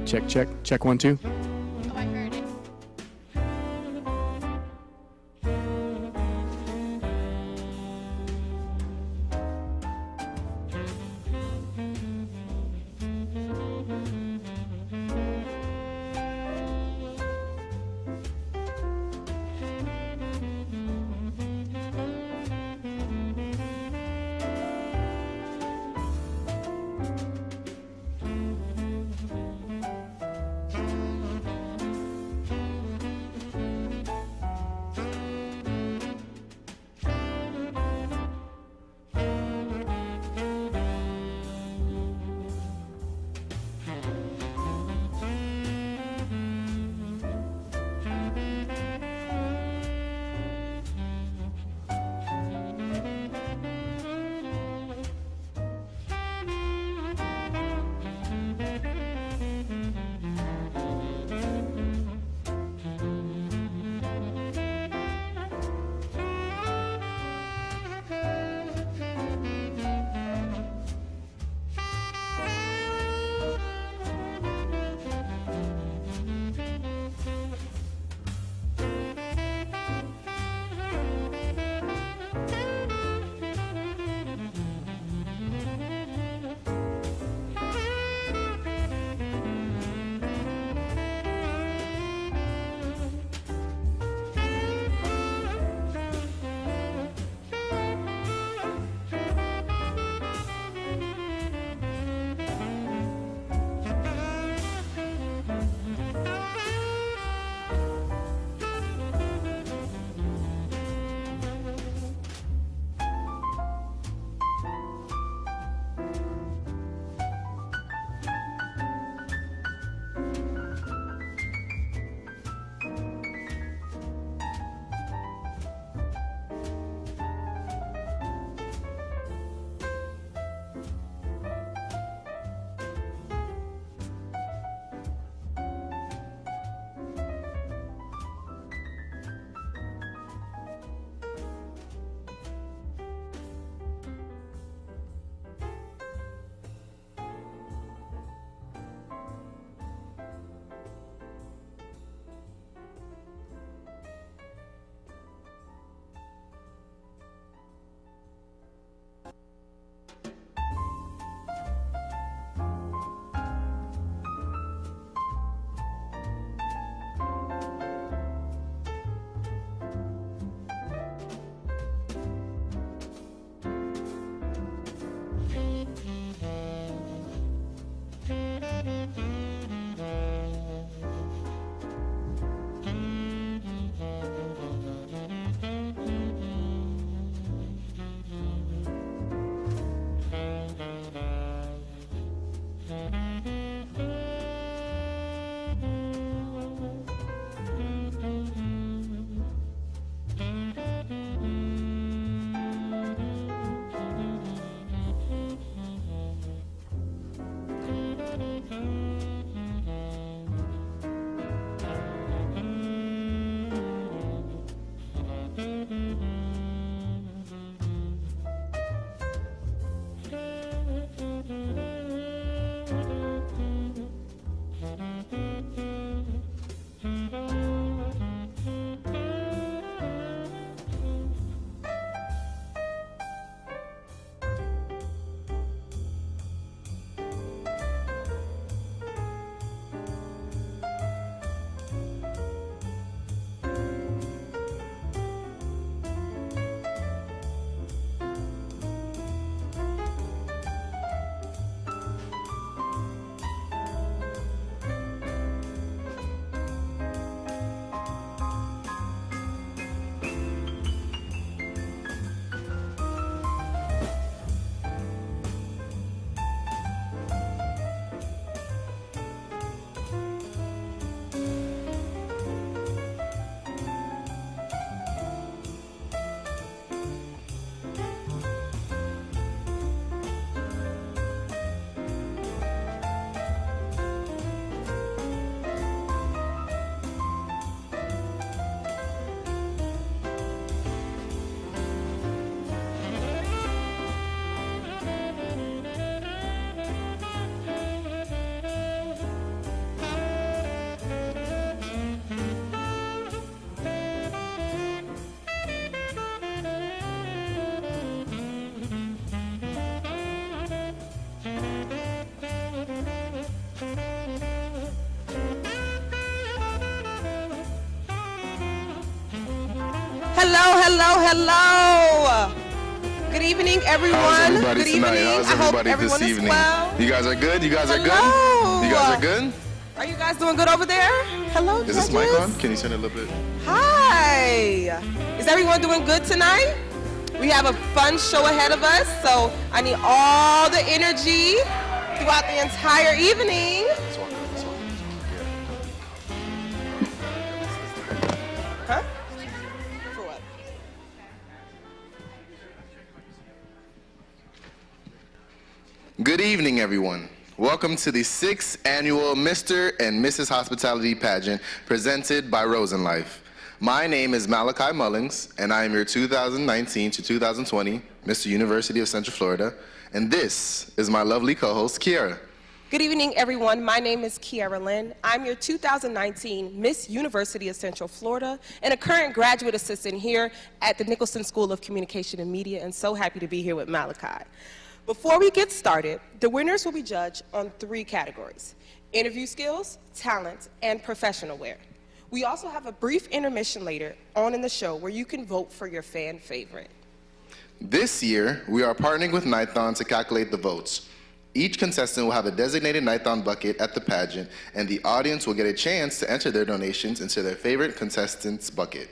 Check, check, check 1, 2. Oh, I heard it. Hello, hello, hello. Good evening, everyone. How's everybody Good tonight? evening. How's I hope everybody everyone this is evening? well. You guys are good? You guys are good? Hello. You guys are good? Are you guys doing good over there? Hello, Is this mic on? Can you turn it a little bit? Hi. Is everyone doing good tonight? We have a fun show ahead of us, so I need all the energy throughout the entire evening. Huh? For what? Good evening, everyone. Welcome to the 6th annual Mr. and Mrs. Hospitality Pageant presented by Rosenlife. My name is Malachi Mullings, and I am your 2019 to 2020 Mr. University of Central Florida, and this is my lovely co-host, Kiara. Good evening, everyone. My name is Kiara Lynn. I'm your 2019 Miss University of Central Florida and a current graduate assistant here at the Nicholson School of Communication and Media, and so happy to be here with Malachi. Before we get started, the winners will be judged on 3 categories: interview skills, talent, and professional wear. We also have a brief intermission later on in the show where you can vote for your fan favorite. This year, we are partnering with Nithon to calculate the votes. Each contestant will have a designated Nithon bucket at the pageant, and the audience will get a chance to enter their donations into their favorite contestant's bucket.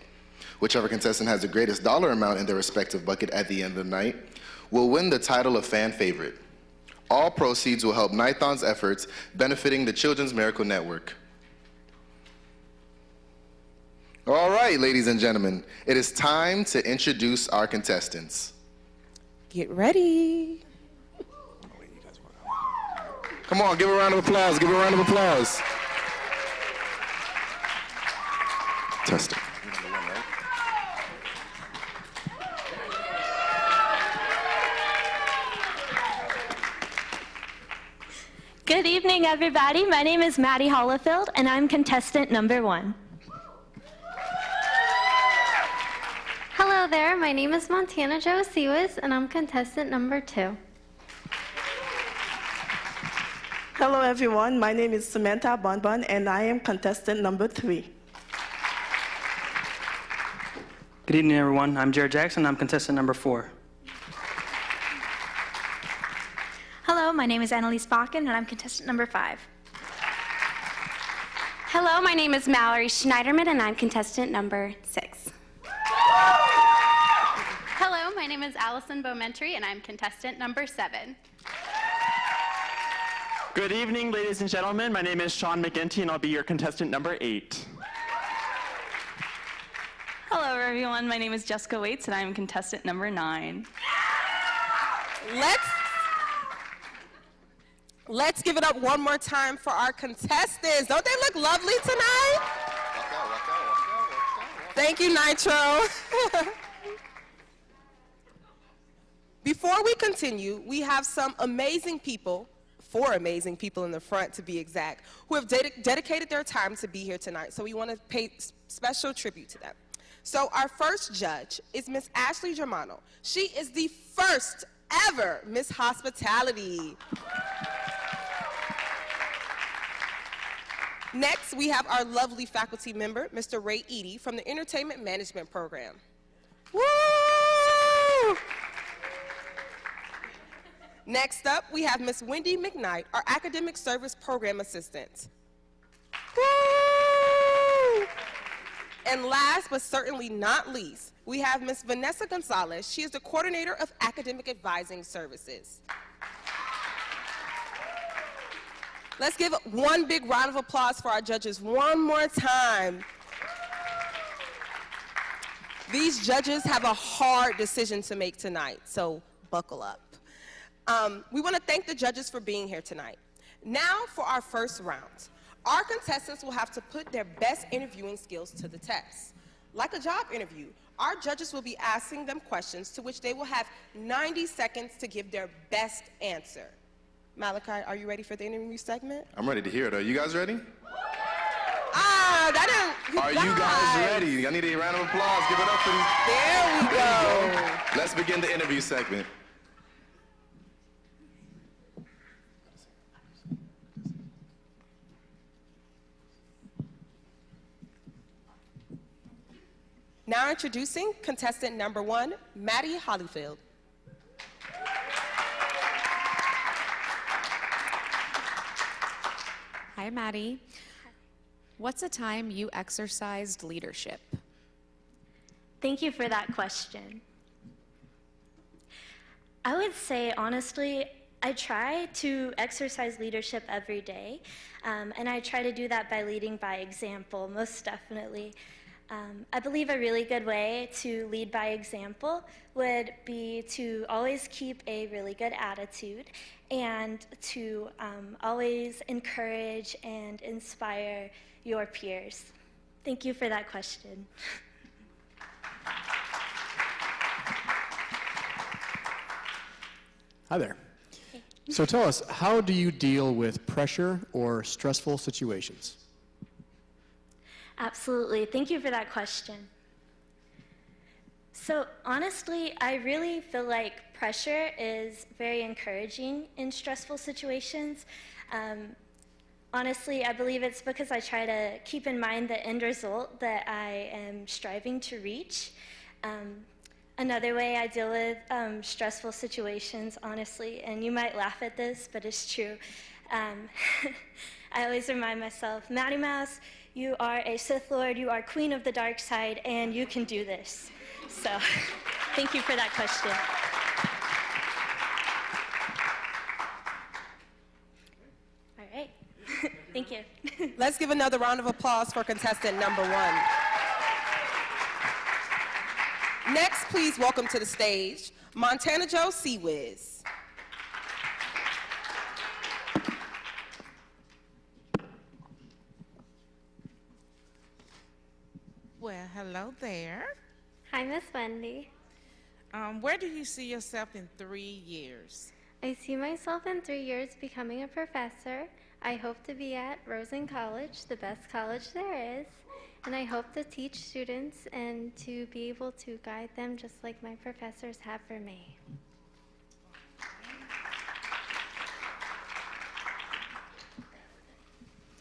Whichever contestant has the greatest dollar amount in their respective bucket at the end of the night will win the title of fan favorite. All proceeds will help Nithon's efforts benefiting the Children's Miracle Network. All right, ladies and gentlemen, it is time to introduce our contestants. Get ready. Come on, give a round of applause, give a round of applause. Testing. Good evening, everybody. My name is Maddie Hollifield, and I'm contestant number 1. Hello there, my name is Montana Jo Siwas, and I'm contestant number 2. Hello everyone, my name is Samantha Bonbon, and I am contestant number 3. Good evening, everyone. I'm Jared Jackson. I'm contestant number 4. Hello, my name is Annalise Bakken, and I'm contestant number 5. Hello, my name is Mallory Schneiderman, and I'm contestant number 6. Hello, my name is Allison Beaumentry, and I'm contestant number 7. Good evening, ladies and gentlemen. My name is Sean McGinty, and I'll be your contestant number 8. Hello, everyone. My name is Jessica Waits, and I'm contestant number 9. Let's give it up one more time for our contestants. Don't they look lovely tonight? Thank you, Nitro. Before we continue, we have some amazing people, 4 amazing people in the front to be exact, who have dedicated their time to be here tonight. So we want to pay special tribute to them. So our first judge is Miss Ashley Germano. She is the first ever Miss Hospitality. Next, we have our lovely faculty member, Mr. Ray Eady, from the Entertainment Management Program. Woo! Next up, we have Miss Wendy McKnight, our Academic Service Program Assistant. Woo! And last but certainly not least, we have Miss Vanessa Gonzalez. She is the Coordinator of Academic Advising Services. Let's give one big round of applause for our judges one more time. These judges have a hard decision to make tonight, so buckle up. We want to thank the judges for being here tonight. Now for our first round. Our contestants will have to put their best interviewing skills to the test. Like a job interview, our judges will be asking them questions to which they will have 90 seconds to give their best answer. Malachi, are you ready for the interview segment? I'm ready to hear it. Are you guys ready? Are you guys ready? I need a round of applause. Give it up for these. There we go. Let's begin the interview segment. Now introducing contestant number 1, Maddie Hollyfield. Hi, Maddie. What's a time you exercised leadership? Thank you for that question. I would say, honestly, I try to exercise leadership every day, and I try to do that by leading by example, most definitely. I believe a really good way to lead by example would be to always keep a really good attitude and to always encourage and inspire your peers. Thank you for that question. Hi there. So tell us, how do you deal with pressure or stressful situations? Absolutely. Thank you for that question. So honestly, I really feel like pressure is very encouraging in stressful situations. Honestly, I believe it's because I try to keep in mind the end result that I am striving to reach. Another way I deal with stressful situations, honestly, and you might laugh at this, but it's true. I always remind myself, Maddie Mouse, you are a Sith Lord, you are Queen of the Dark Side, and you can do this. So, thank you for that question. All right, thank you. Let's give another round of applause for contestant number 1. Next, please welcome to the stage, Montana Joe Seawiz. Well, hello there. Hi, Miss Wendy. Where do you see yourself in 3 years? I see myself in 3 years becoming a professor. I hope to be at Rosen College, the best college there is. And I hope to teach students and to be able to guide them just like my professors have for me.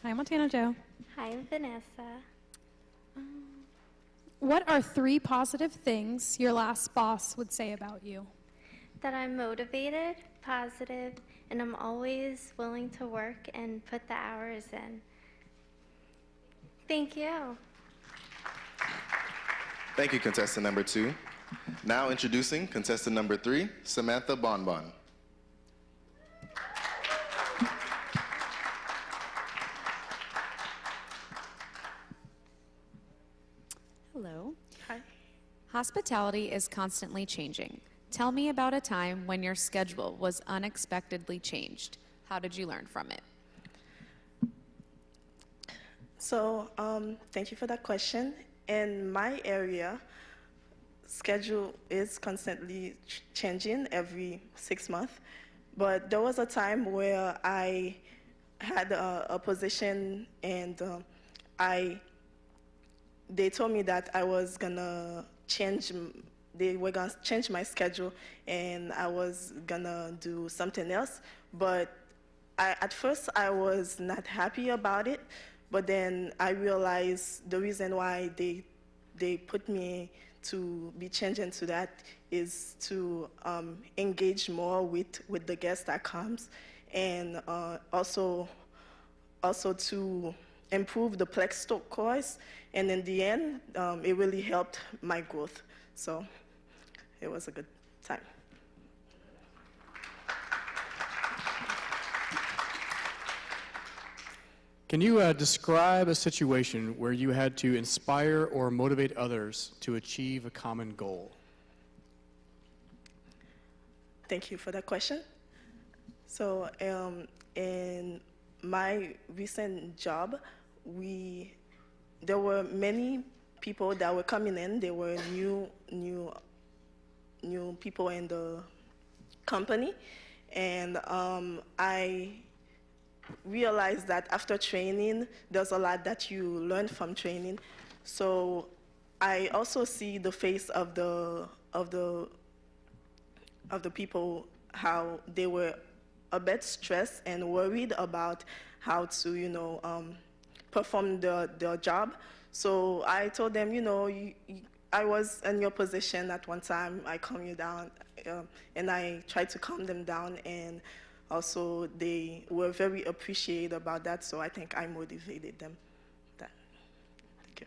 Hi, Montana Joe. Hi, Vanessa. What are 3 positive things your last boss would say about you? That I'm motivated, positive, and I'm always willing to work and put the hours in. Thank you. Thank you, contestant number 2. Now introducing contestant number 3, Samantha Bonbon. Hello. Hi. Hospitality is constantly changing. Tell me about a time when your schedule was unexpectedly changed. How did you learn from it? So, thank you for that question. In my area, schedule is constantly changing every 6 months. But there was a time where I had a position and they told me that I was gonna they were gonna change my schedule and I was gonna do something else. But at first I was not happy about it. But then I realized the reason why they put me to be changing to that is to engage more with the guest that comes, and also to improve the Plex course. And in the end, it really helped my growth. So it was a good time. Can you describe a situation where you had to inspire or motivate others to achieve a common goal? Thank you for that question. So in my recent job, there were many people that were coming in. There were new people in the company, and I realized that after training, there's a lot that you learn from training. So I also see the face of the people, how they were a bit stressed and worried about how to, perform their job. So I told them, I was in your position at one time. I calmed you down, and I tried to calm them down, and also they were very appreciative about that, so I think I motivated them. Thank you.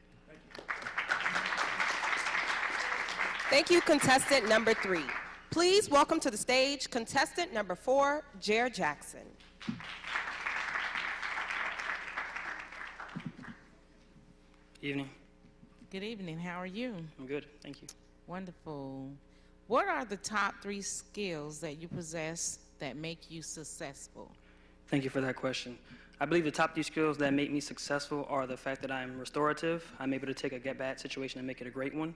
Thank you, contestant number 3. Please welcome to the stage contestant number 4, Jer Jackson. Evening. Good evening. How are you? I'm good, thank you. Wonderful. What are the top 3 skills that you possess that make you successful? Thank you for that question. I believe the top 3 skills that make me successful are the fact that I'm restorative. I'm able to take a bad situation and make it a great one.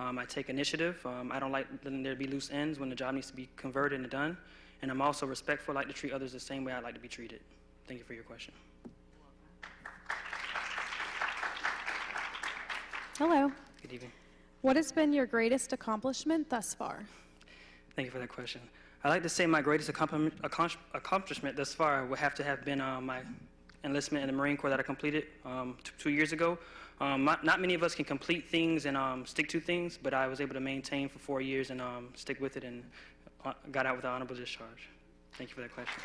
I take initiative. I don't like letting there be loose ends when the job needs to be converted and done. And I'm also respectful. I like to treat others the same way I like to be treated. Thank you for your question. Hello. Good evening. What has been your greatest accomplishment thus far? Thank you for that question. I'd like to say my greatest accomplishment thus far would have to have been my enlistment in the Marine Corps that I completed 2 years ago. Not many of us can complete things and stick to things, but I was able to maintain for 4 years and stick with it and got out with an honorable discharge. Thank you for that question.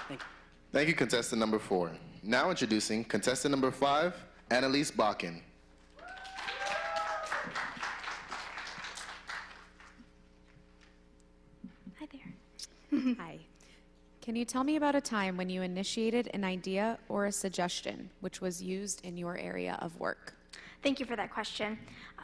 Thank you. Thank you, contestant number 4. Now introducing contestant number 5, Annalise Bakken. Hi there. Hi. Can you tell me about a time when you initiated an idea or a suggestion which was used in your area of work? Thank you for that question.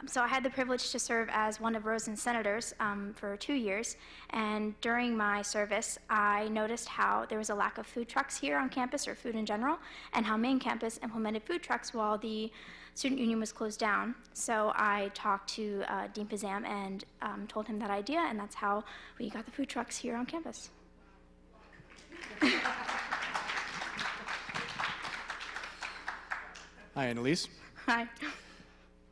So I had the privilege to serve as one of Rosen's senators for 2 years, and during my service, I noticed how there was a lack of food trucks here on campus, or food in general, and how main campus implemented food trucks while the student union was closed down. So I talked to Dean Pazam and told him that idea, and that's how we got the food trucks here on campus. Hi, Annalise. Hi.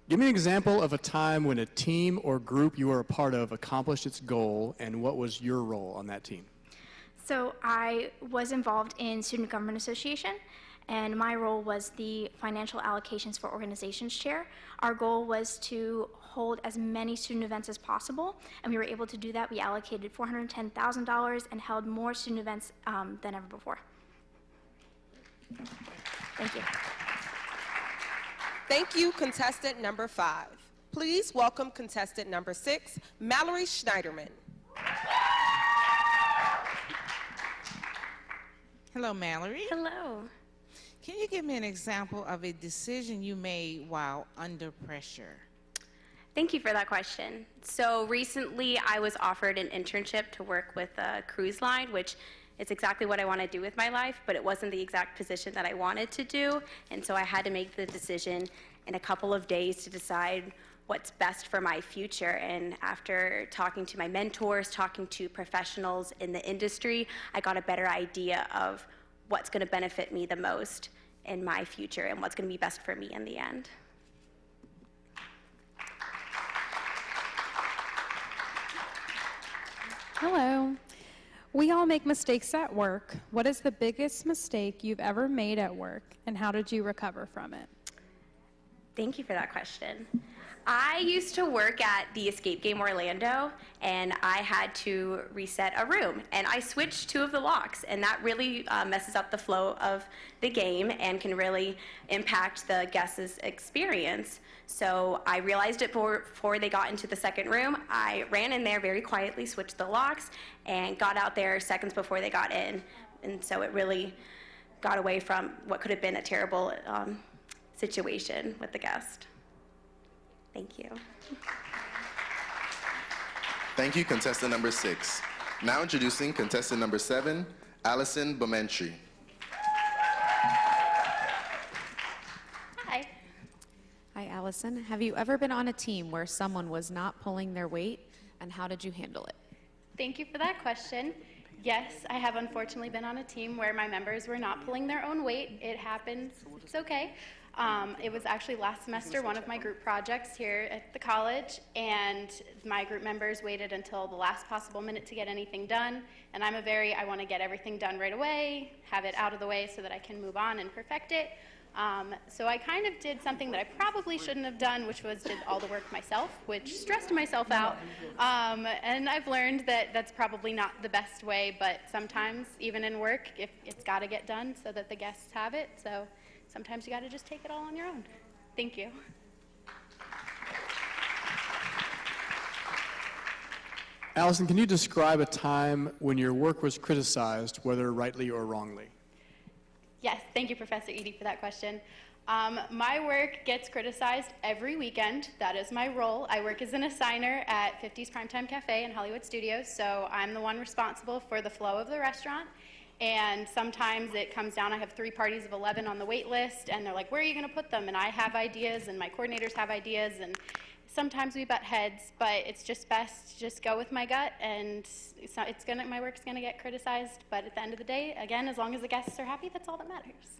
Give me an example of a time when a team or group you were a part of accomplished its goal, and what was your role on that team? So I was involved in Student Government Association, and my role was the Financial Allocations for Organizations chair. Our goal was to hold as many student events as possible, and we were able to do that. We allocated $410,000 and held more student events than ever before. Thank you. Thank you, contestant number 5. Please welcome contestant number 6, Mallory Schneiderman. Hello, Mallory. Hello. Can you give me an example of a decision you made while under pressure? Thank you for that question. So recently I was offered an internship to work with a cruise line, which is exactly what I want to do with my life, but it wasn't the exact position that I wanted to do. And so I had to make the decision in a couple of days to decide what's best for my future. And after talking to my mentors, talking to professionals in the industry, I got a better idea of what's going to benefit me the most in my future and what's going to be best for me in the end. Hello. We all make mistakes at work. What is the biggest mistake you've ever made at work, and how did you recover from it? Thank you for that question. I used to work at the Escape Game Orlando, and I had to reset a room, and I switched 2 of the locks, and that really messes up the flow of the game and can really impact the guests' experience. So I realized it before they got into the second room. I ran in there very quietly, switched the locks, and got out there seconds before they got in. And so it really got away from what could have been a terrible situation with the guest. Thank you. Thank you, contestant number 6. Now introducing contestant number 7, Allison Bomentry. Hi. Hi, Allison. Have you ever been on a team where someone was not pulling their weight, and how did you handle it? Thank you for that question. Yes, I have unfortunately been on a team where my members were not pulling their own weight. It happens. It's okay. It was actually last semester, one of my group projects here at the college, and my group members waited until the last possible minute to get anything done, and I want to get everything done right away, have it out of the way so that I can move on and perfect it. So I kind of did something that I probably shouldn't have done, which was did all the work myself, which stressed myself out. And I've learned that that's probably not the best way, but sometimes, even in work, it's got to get done so that the guests have it. So sometimes you got to just take it all on your own. Thank you. Allison, can you describe a time when your work was criticized, whether rightly or wrongly? Yes, thank you, Professor Edie, for that question. My work gets criticized every weekend. That is my role. I work as an assigner at 50's Primetime Cafe in Hollywood Studios, so I'm the one responsible for the flow of the restaurant. And sometimes it comes down, I have 3 parties of 11 on the wait list, and they're like, where are you going to put them? And I have ideas, and my coordinators have ideas, and sometimes we butt heads, but it's just best to just go with my gut, and my work's gonna get criticized, but at the end of the day, again, as long as the guests are happy, that's all that matters.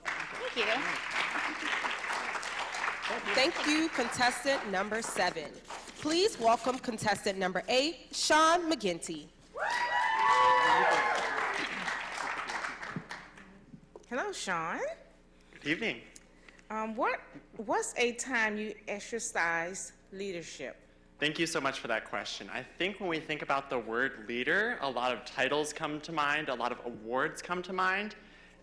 Thank you. Thank you, contestant number 7. Please welcome contestant number 8, Sean McGinty. Hello, Sean. Good evening. What's a time you exercise leadership? Thank you so much for that question. I think when we think about the word leader, a lot of titles come to mind, a lot of awards come to mind.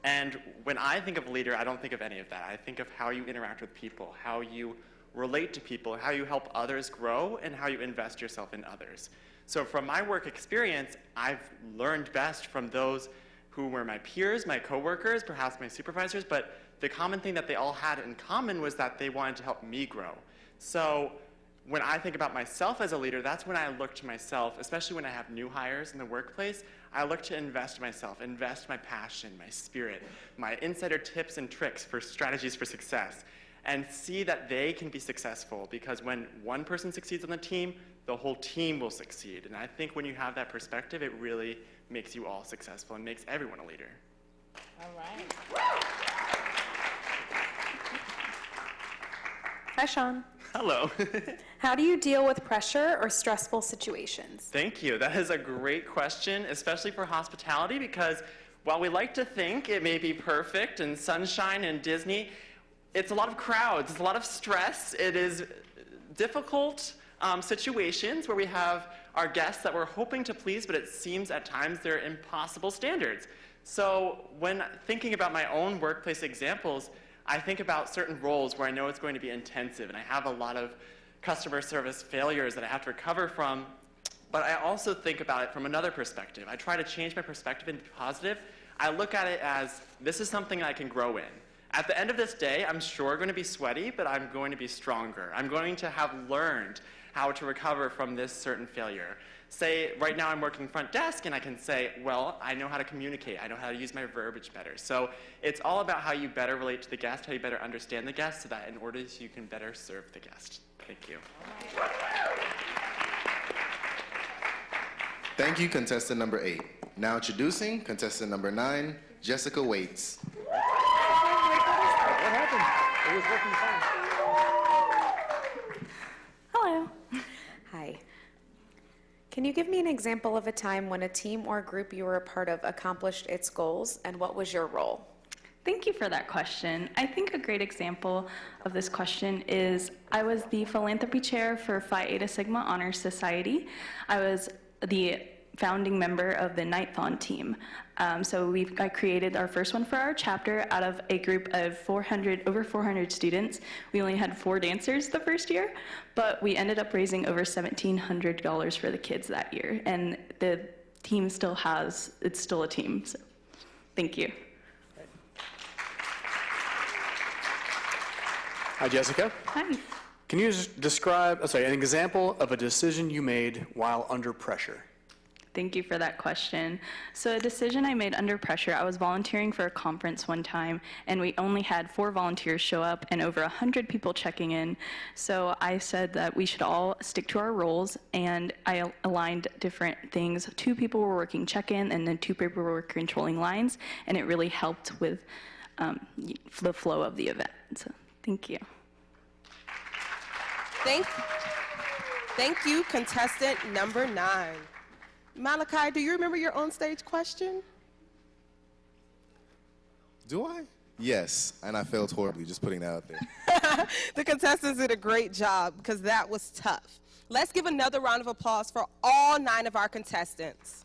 And when I think of leader, I don't think of any of that. I think of how you interact with people, how you relate to people, how you help others grow, and how you invest yourself in others. So from my work experience, I've learned best from those who were my peers, my coworkers, perhaps my supervisors, but the common thing that they all had in common was that they wanted to help me grow. So when I think about myself as a leader, that's when I look to myself, especially when I have new hires in the workplace, I look to invest myself, invest my passion, my spirit, my insider tips and tricks for strategies for success, and see that they can be successful, because when one person succeeds on the team, the whole team will succeed. And I think when you have that perspective, it really makes you all successful and makes everyone a leader. All right. Hi, Sean. Hello. How do you deal with pressure or stressful situations? Thank you. That is a great question, especially for hospitality, because while we like to think it may be perfect and sunshine and Disney, it's a lot of crowds, it's a lot of stress. It is difficult situations where we have our guests that we're hoping to please, but it seems at times they're impossible standards. So when thinking about my own workplace examples, I think about certain roles where I know it's going to be intensive, and I have a lot of customer service failures that I have to recover from, but I also think about it from another perspective. I try to change my perspective into positive. I look at it as, this is something I can grow in. At the end of this day, I'm sure going to be sweaty, but I'm going to be stronger. I'm going to have learned how to recover from this certain failure. Say, right now I'm working front desk, and I can say, well, I know how to communicate. I know how to use my verbiage better. So it's all about how you better relate to the guest, how you better understand the guest, so that in order so you can better serve the guest. Thank you. Thank you, contestant number 8. Now introducing contestant number 9, Jessica Waits. What happened? It was working fine. Hello. Hi. Can you give me an example of a time when a team or group you were a part of accomplished its goals, and what was your role? Thank you for that question. I think a great example of this question is I was the philanthropy chair for Phi Eta Sigma Honor Society. I was the founding member of the Nighthon team. So I created our first one for our chapter out of a group of over 400 students. We only had 4 dancers the first year, but we ended up raising over $1,700 for the kids that year. And the team it's still a team. So thank you. Hi, Jessica. Hi. Can you describe, an example of a decision you made while under pressure? Thank you for that question. So a decision I made under pressure, I was volunteering for a conference one time, and we only had 4 volunteers show up and over 100 people checking in. So I said that we should all stick to our roles, and I aligned different things. 2 people were working check-in, and then 2 people were controlling lines, and it really helped with the flow of the event. So thank you. Thank you, contestant number 9. Malachi, do you remember your on-stage question? Do I? Yes, and I failed horribly, just putting that out there. The contestants did a great job because that was tough. Let's give another round of applause for all 9 of our contestants.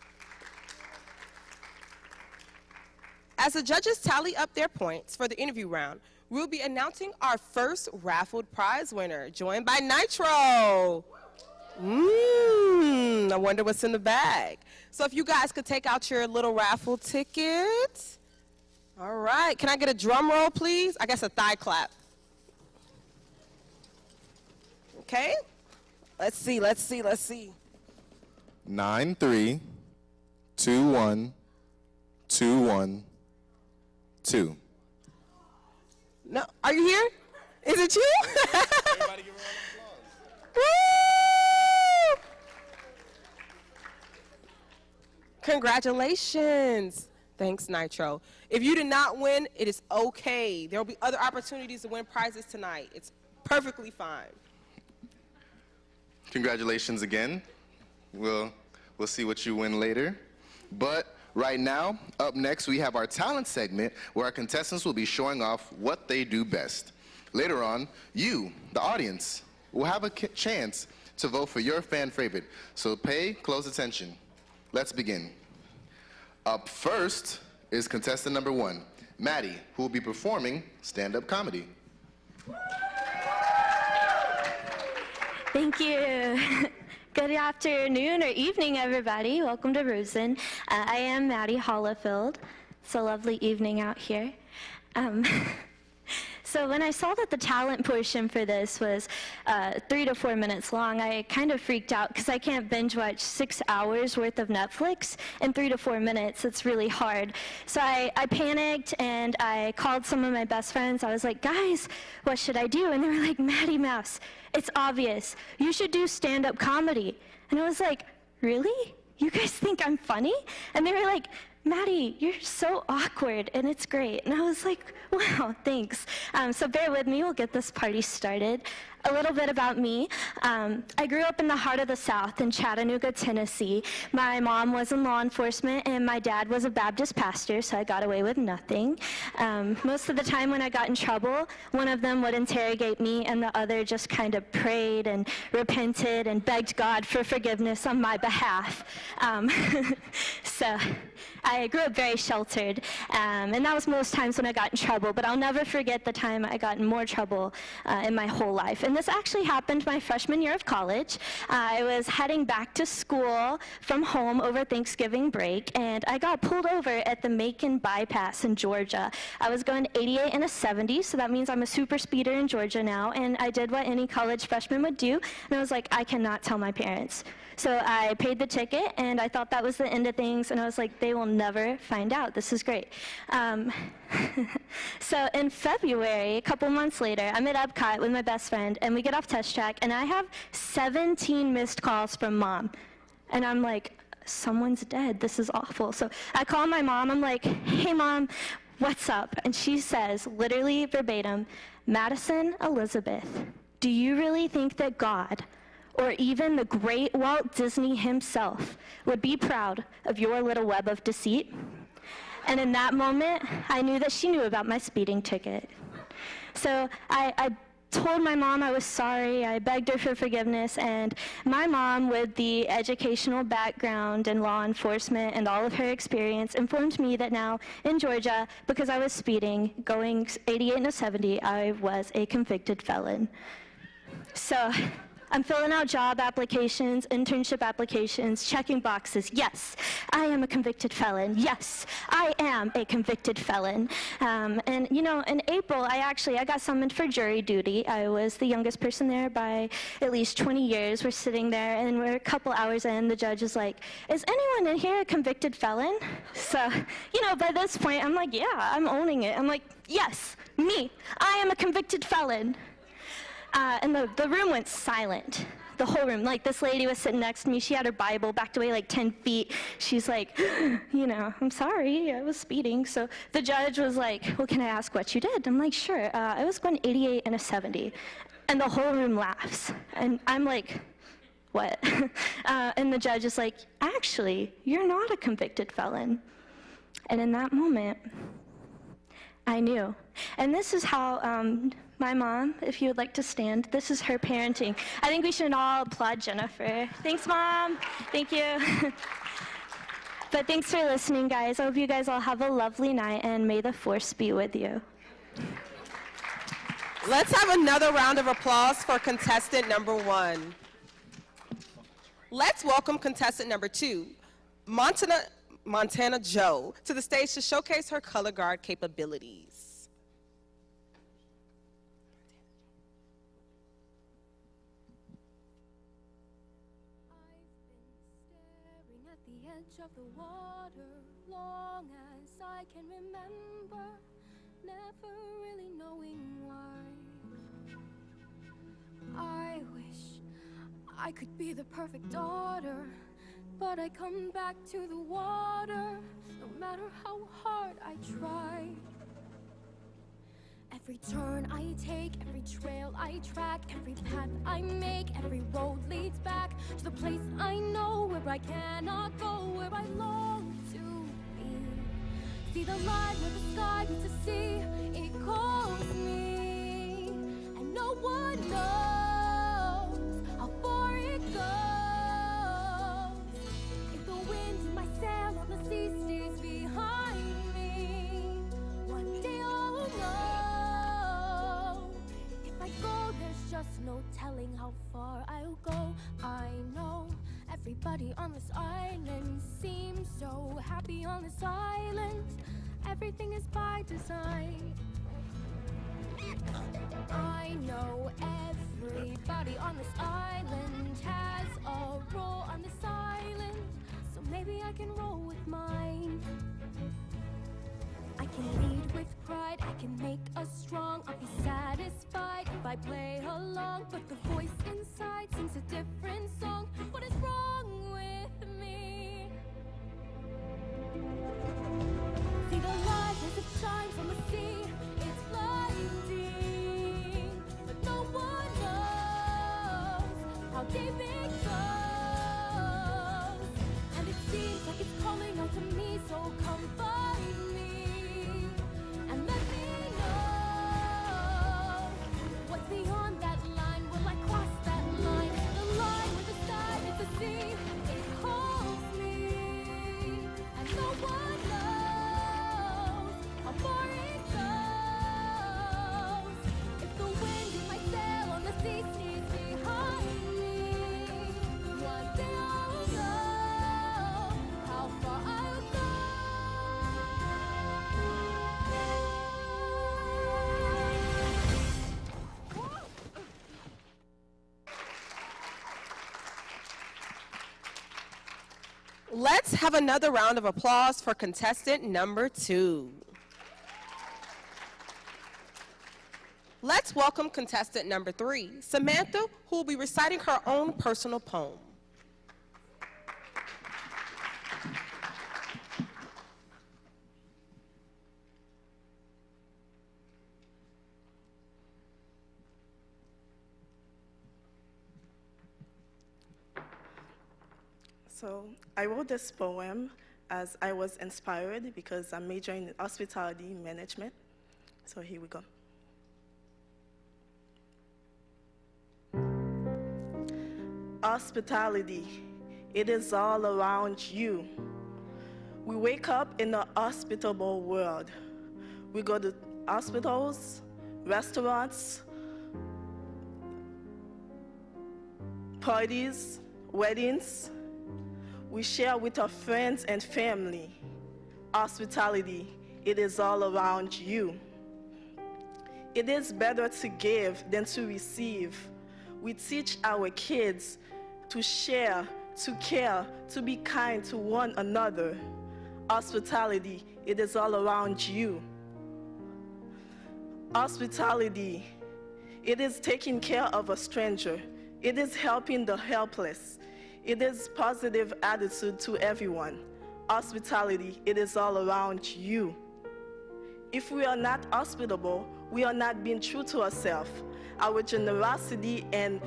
As the judges tally up their points for the interview round, we'll be announcing our first raffled prize winner, joined by Nitro. I wonder what's in the bag. So if you guys could take out your little raffle ticket. All right, can I get a drum roll, please? I guess a thigh clap. Okay, let's see. 9-3-2-1-2-1-2. No, are you here? Is it you? Everybody give a round of applause. Woo! Congratulations. Thanks, Nitro. If you did not win, it is okay. There will be other opportunities to win prizes tonight. It's perfectly fine. Congratulations again. We'll see what you win later. But right now, up next, we have our talent segment where our contestants will be showing off what they do best. Later on, you, the audience, will have a chance to vote for your fan favorite. So pay close attention. Let's begin. Up first is contestant number 1, Maddie, who will be performing stand-up comedy. Thank you. Good afternoon or evening, everybody. Welcome to Rosen. I am Maddie Hollifield. It's a lovely evening out here. So when I saw that the talent portion for this was 3 to 4 minutes long, I kind of freaked out because I can't binge watch 6 hours worth of Netflix in 3 to 4 minutes. It's really hard. So I panicked and I called some of my best friends. I was like, guys, what should I do? And they were like, Maddie Mouse, it's obvious. You should do stand-up comedy. And I was like, really? You guys think I'm funny? And they were like, Maddie, you're so awkward, and it's great. And I was like, wow, thanks. So bear with me, we'll get this party started. A little bit about me. I grew up in the heart of the South in Chattanooga, Tennessee. My mom was in law enforcement, and my dad was a Baptist pastor, so I got away with nothing. Most of the time when I got in trouble, one of them would interrogate me, and the other just kind of prayed and repented and begged God for forgiveness on my behalf. So I grew up very sheltered, and that was most times when I got in trouble, but I'll never forget the time I got in more trouble in my whole life. And this actually happened my freshman year of college. I was heading back to school from home over Thanksgiving break, and I got pulled over at the Macon bypass in Georgia. I was going 88 and a 70, so that means I'm a super speeder in Georgia now, and I did what any college freshman would do, and I was like, I cannot tell my parents. So I paid the ticket, and I thought that was the end of things, and I was like, they will never find out. This is great. So in February, a couple months later, I'm at Epcot with my best friend, and we get off test track, and I have 17 missed calls from Mom. And I'm like, someone's dead. This is awful. So I call my mom. I'm like, hey, Mom, what's up? And she says, literally verbatim, Madison Elizabeth, do you really think that God, or even the great Walt Disney himself, would be proud of your little web of deceit? And in that moment, I knew that she knew about my speeding ticket. So I told my mom I was sorry, I begged her for forgiveness, and my mom, with the educational background in law enforcement and all of her experience, informed me that now in Georgia, because I was speeding, going 88 and a 70, I was a convicted felon. So I'm filling out job applications, internship applications, checking boxes. Yes, I am a convicted felon. Yes, I am a convicted felon. And you know, in April, I got summoned for jury duty. I was the youngest person there by at least 20 years. We're sitting there, and we're a couple hours in. The judge is like, is anyone in here a convicted felon? So, you know, by this point, I'm like, yeah, I'm owning it. I'm like, yes, me. I am a convicted felon. And the room went silent, the whole room. Like, this lady was sitting next to me. She had her Bible backed away like 10 feet. She's like, you know, I'm sorry, I was speeding. So the judge was like, well, can I ask what you did? I'm like, sure. I was going 88 and a 70. And the whole room laughs. And I'm like, what? And the judge is like, actually, you're not a convicted felon. And in that moment, I knew. And this is how my mom, if you would like to stand, this is her parenting. I think we should all applaud Jennifer. Thanks, Mom. Thank you. But thanks for listening, guys. I hope you guys all have a lovely night, and may the force be with you. Let's have another round of applause for contestant number 1. Let's welcome contestant number 2, Montana Joe, to the stage to showcase her color guard capabilities. I've been staring at the edge of the water long as I can remember, never really knowing why. I wish I could be the perfect daughter, but I come back to the water, no matter how hard I try. Every turn I take, every trail I track, every path I make, every road leads back to the place I know, where I cannot go, where I long to be. See the line where the sky meets the sea, it calls me, and no one knows how far it goes. If the wind in my sail on the sea stays behind me, one day I'll know. If I go, there's just no telling how far I'll go. I know everybody on this island seems so happy on this island. Everything is by design. I know everybody on this island has a role on this island, so maybe I can roll with mine. I can lead with pride, I can make us strong. I'll be satisfied if I play along, but the voice inside sings a different song. What is wrong with me? See the light as it shines on the sea, it's blinding, but no one knows how deep it goes. And it seems like it's calling out to me, so come find me and let me know what's beyond that line. Will I cross that line? The line where the sky meets the sea, it calls me, and no one knows how far it goes. If the wind in my sail on the sea stays behind me, one day I'll know how far I'll go. Let's have another round of applause for contestant number 2. Let's welcome contestant number 3, Samantha, who will be reciting her own personal poem. So I wrote this poem as I was inspired because I'm majoring in hospitality management. So here we go. Hospitality, it is all around you. We wake up in a hospitable world. We go to hospitals, restaurants, parties, weddings. We share with our friends and family. Hospitality, it is all around you. It is better to give than to receive. We teach our kids to share, to care, to be kind to one another. Hospitality, it is all around you. Hospitality, it is taking care of a stranger. It is helping the helpless. It is positive attitude to everyone. Hospitality, it is all around you. If we are not hospitable, we are not being true to ourselves. Our generosity and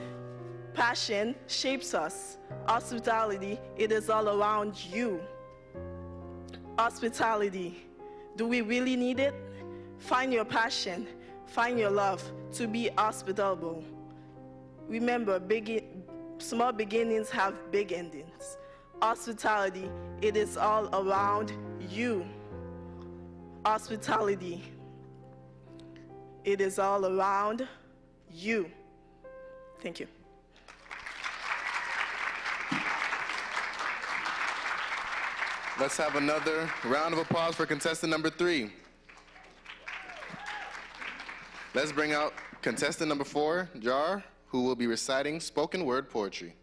passion shapes us. Hospitality, it is all around you. Hospitality, do we really need it? Find your passion, find your love, to be hospitable. Remember, small beginnings have big endings. Hospitality, it is all around you. Hospitality, it is all around you. Thank you. Let's have another round of applause for contestant number 3. Let's bring out contestant number 4, Jar, who will be reciting spoken word poetry.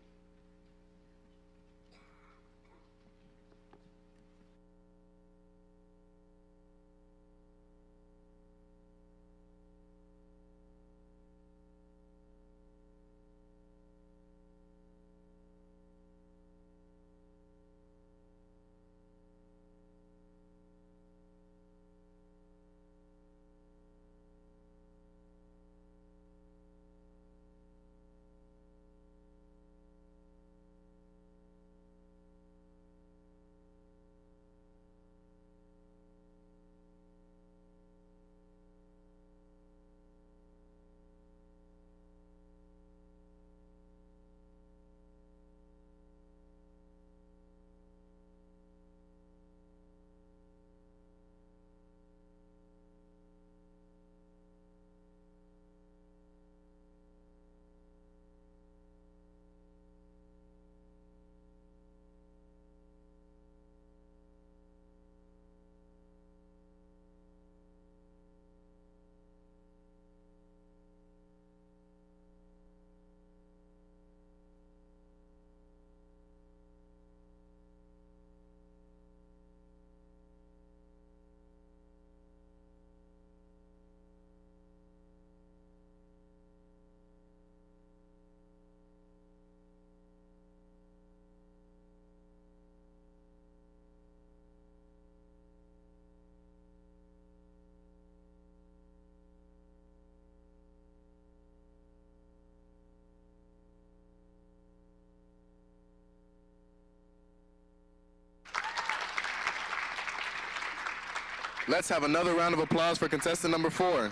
Let's have another round of applause for contestant number 4.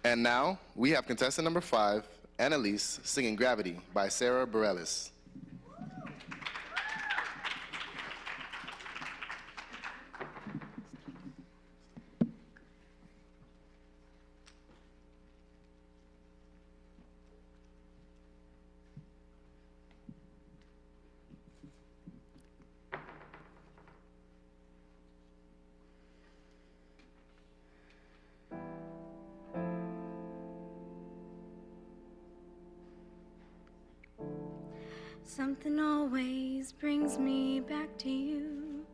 And now, we have contestant number 5, Annalise, singing Gravity by Sarah Bareilles. Something always brings me back to you.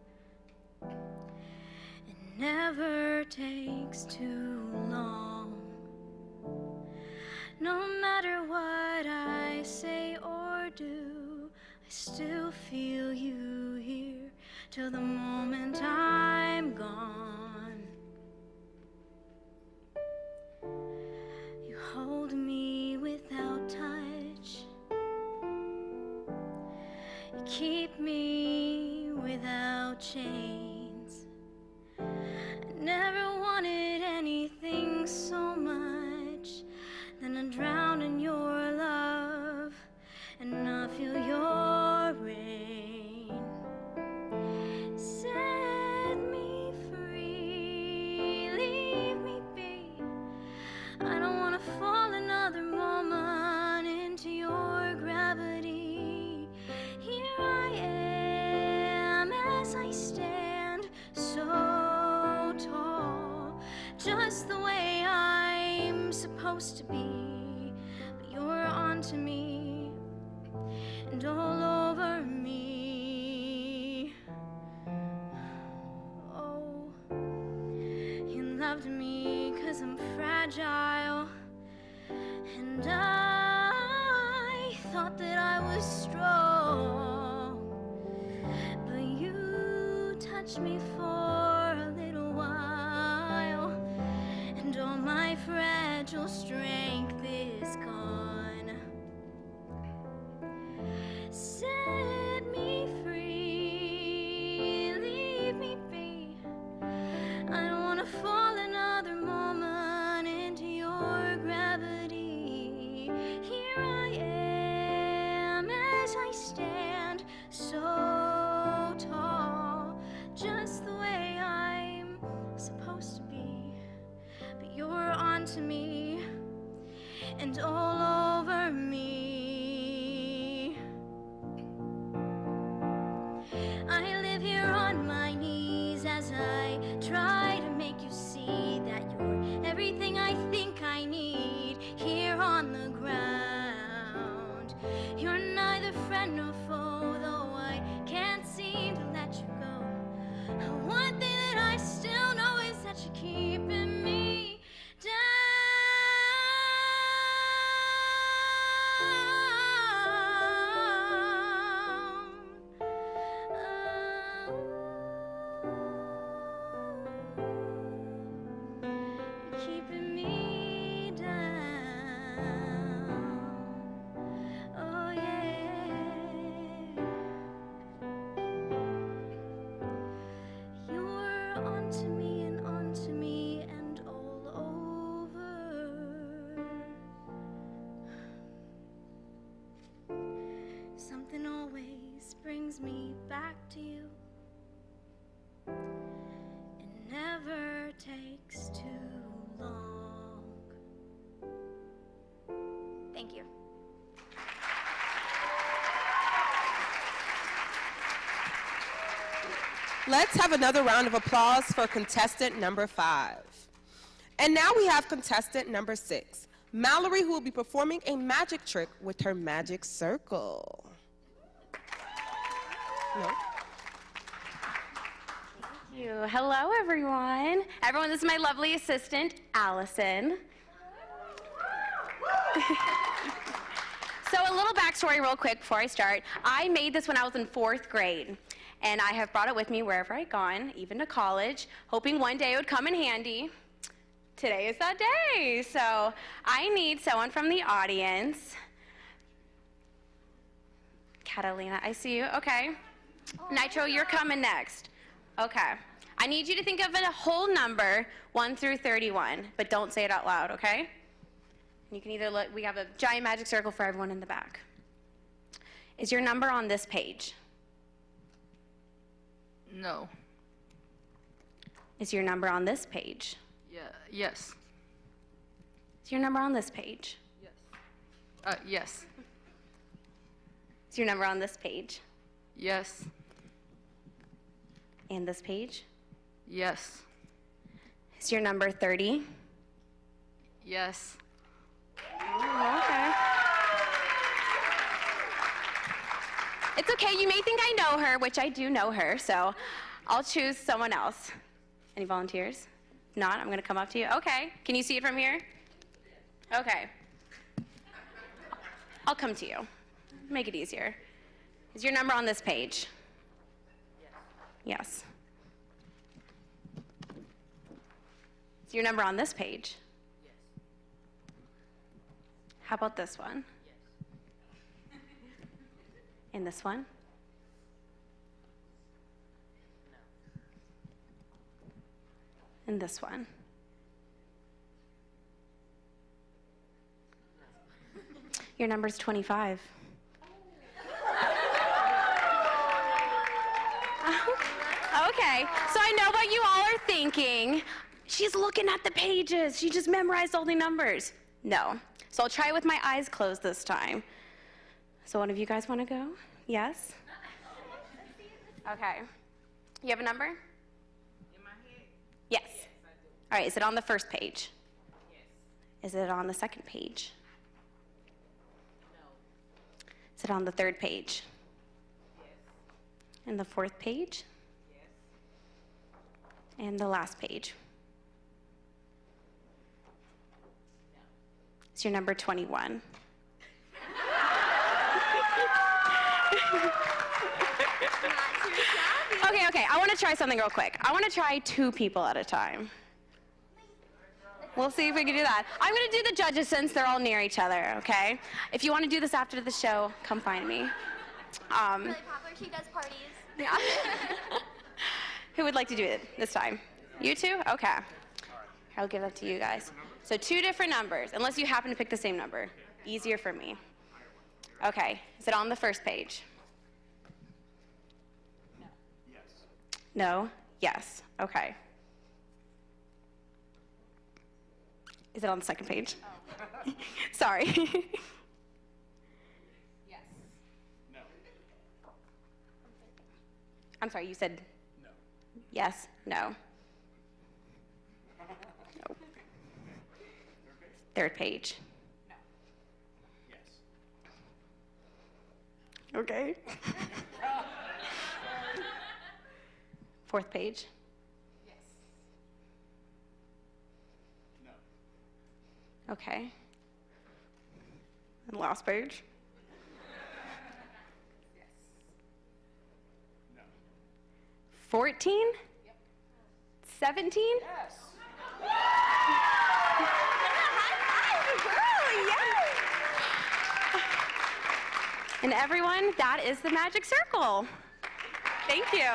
It never takes too long. No matter what I say or do, I still feel you here till the moment I'm gone. You hold me without touch. You keep me without chains. I never wanted anything so much than to drown in your love and not feel your rain. Set me free, leave me be. I don't want to fall another moment into your gravity. Here I am as I stand so tall, just the way I'm supposed to be. But you're onto me and all over me. Oh, you loved me 'cause I'm fragile, and I thought that I was strong, but you touched me for a little while, and all my fragile strength is gone. Set me free, leave me be. I don't want to fall and all over me. I live here on my knees as I try to make you see that you're everything I think I need here on the ground. You're neither friend nor foe, though I can't seem to let you go. One thing that I still know is that you're keeping me down. Keeping me down. Oh yeah. You're onto me and onto me and all over. Something always brings me back to you. It never takes too long. Thank you. Let's have another round of applause for contestant number 5. And now we have contestant number 6, Mallory, who will be performing a magic trick with her magic circle. No. Thank you. Hello, everyone. Everyone, this is my lovely assistant, Allison. So a little backstory real quick before I start. I made this when I was in 4th grade, and I have brought it with me wherever I've gone, even to college, hoping one day it would come in handy. Today is that day. So I need someone from the audience. Catalina, I see you. Okay. Nitro, you're coming next. Okay. I need you to think of a whole number, 1 through 31, but don't say it out loud, okay? You can either look, we have a giant magic circle for everyone in the back. Is your number on this page? No. Is your number on this page? Yeah. Yes. Is your number on this page? Yes. Is your number on this page? Yes. And this page? Yes. Is your number 30? Yes. Oh, okay. It's okay, you may think I know her, which I do know her, so I'll choose someone else. Any volunteers? If not, I'm gonna come up to you. Okay, can you see it from here? Okay. I'll come to you. Make it easier. Is your number on this page? Yes. Is your number on this page? Yes. How about this one? Yes. And this one? No. And this one? No. Your number's 25. Okay, so I know what you all are thinking. She's looking at the pages. She just memorized all the numbers. No. So I'll try with my eyes closed this time. So one of you guys want to go? Yes? Okay. You have a number? In my head? Yes. Yes, I do. All right, is it on the first page? Yes. Is it on the second page? No. Is it on the third page? Yes. And the fourth page? Yes. And the last page? No. Is your number 21? Okay, I want to try something real quick. I want to try 2 people at a time. We'll see if we can do that. I'm going to do the judges since they're all near each other, okay? If you want to do this after the show, come find me. Really popular. She does parties. Yeah. Who would like to do it this time? You two? Okay. I'll give that to you guys. So 2 different numbers, unless you happen to pick the same number. Easier for me. Okay, is it on the first page? No. Yes. No? Yes. Okay. Is it on the second page? Oh. Sorry. Yes. No. I'm sorry, you said No. yes, no. No. Third page. Yes. Okay. Fourth page. Yes. No. Okay. And last page. Yes. No. 14? Yep. 17? Yes. And everyone, that is the magic circle. Thank you.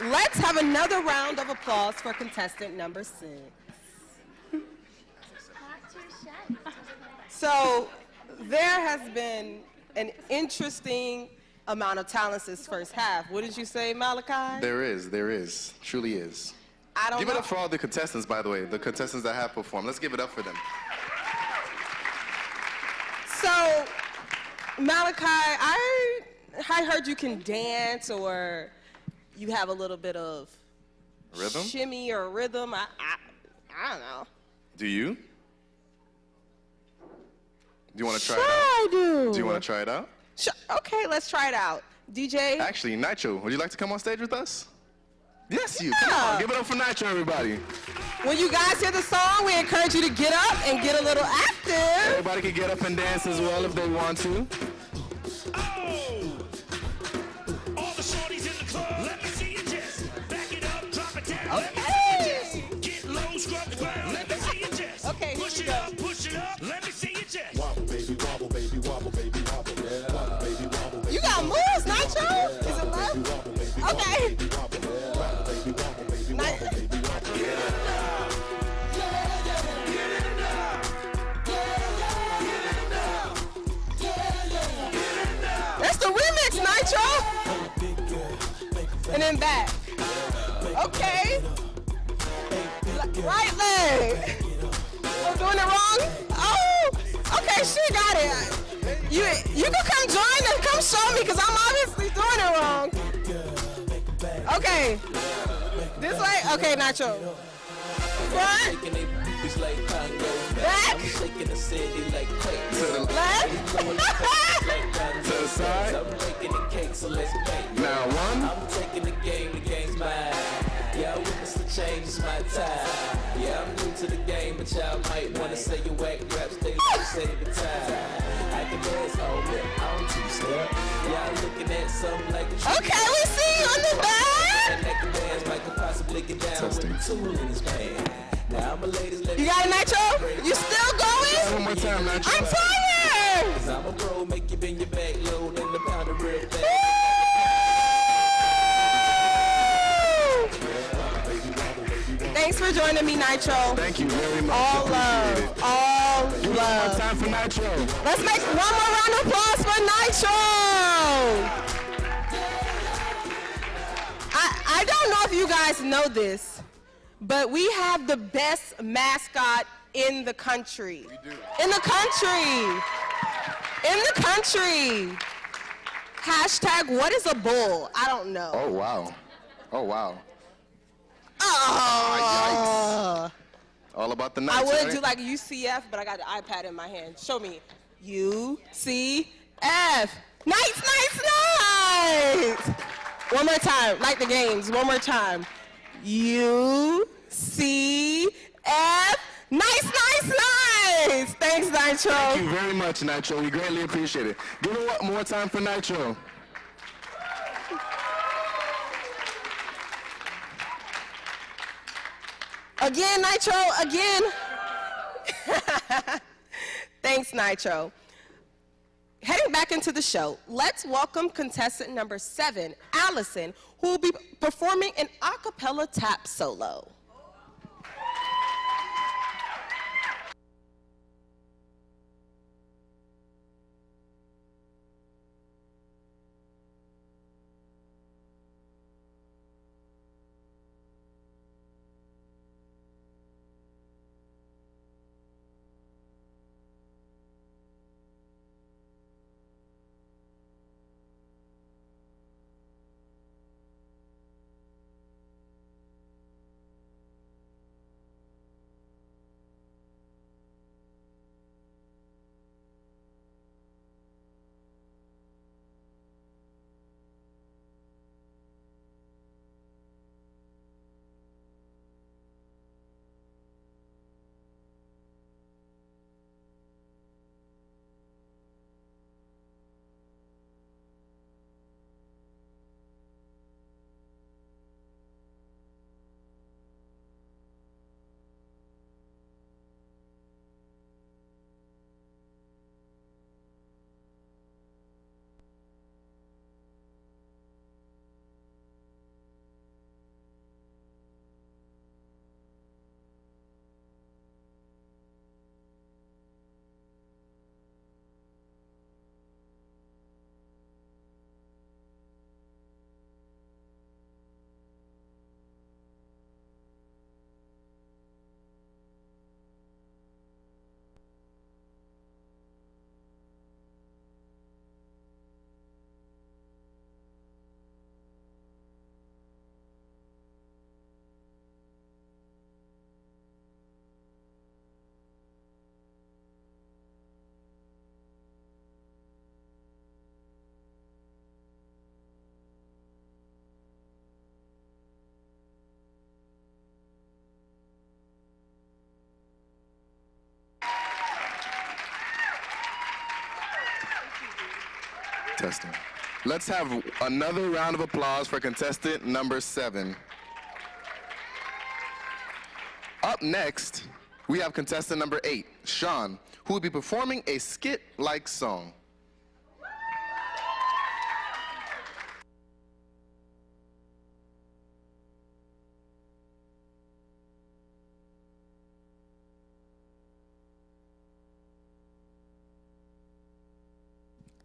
Let's have another round of applause for contestant number 6. So there has been an interesting amount of talents this first half. What did you say, Malachi? There is, truly is. I don't Give know. it up for all the contestants, by the way, the contestants that have performed. Let's give it up for them. So, Malachi, I heard you can dance, or you have a little bit of Rhythm? shimmy or rhythm. I don't know. Do you? Do you want to try Sure, it out? I do. Do you want to try it out? Sure. Okay, let's try it out. DJ? Actually, Nitro, would you like to come on stage with us? Yes, you. Come Yeah. on, give it up for Nitro, everybody. When you guys hear the song, we encourage you to get up and get a little active. Everybody can get up and dance as well if they want to. All the shorties in the club, let me see you just back it up, drop it down. Okay. Get low, scrub the ground, let me see you just Okay, push it up, let me see you just Wobble, baby, wobble, baby, wobble, baby, wobble. Yeah. Wobble, baby, wobble, baby. You got moves, Nitro? Is it left? Okay. That's the remix, Nitro. And then back. Okay. Right leg. I'm doing it wrong? Oh, okay, she got it. You can come join and come show me, because I'm obviously doing it wrong. Okay. This way? Okay, Nacho. Front. Back. Left. To the side. Now one. I'm taking the game's mine. Yeah, I witness the change, it's my time. Yeah, I'm new to the game, but y'all might wanna say you whack raps, they say the time. I can dance all whip on two-step. Y'all looking at something like a Okay, we see you on the back. and that can dance might could possibly get down with a tool in his hand. Now I'm a ladies, let You got it, Nitro? You still going? One more time, Nitro. I'm tired. Cause I'm a pro, make you bend your back low, then the pound of real thing. Thanks for joining me, Nitro. Thank you very much. All love. All Give it one more love. time for Nitro. Let's make one more round of applause for Nitro. I don't know if you guys know this, but we have the best mascot in the country. We do. In the country. In the country. Hashtag what is a bull? I don't know. Oh, wow. Oh, wow. Oh. All about the I nights, would right? do like UCF, but I got the iPad in my hand. Show me. UCF. Nights, nights, nights. One more time. Like the games. One more time. UCF. Nice, nice, nice. Thanks, Nitro. Thank you very much, Nitro. We greatly appreciate it. Give it one more time for Nitro. Again, Nitro, again. Thanks, Nitro. Heading back into the show, let's welcome contestant number 7, Allison, who will be performing an a cappella tap solo. contestant. Let's have another round of applause for contestant number 7. Up next, we have contestant number 8, Sean, who will be performing a skit-like song.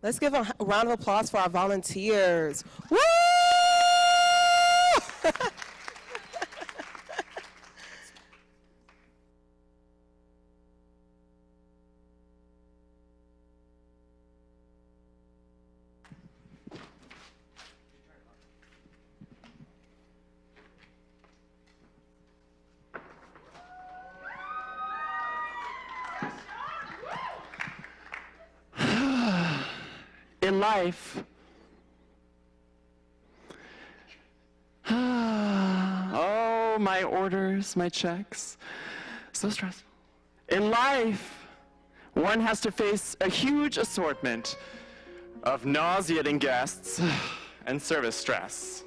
Let's give a round of applause for our volunteers. Woo! In life, oh, my orders, my checks, so stressful. In life, one has to face a huge assortment of nauseating guests and service stress.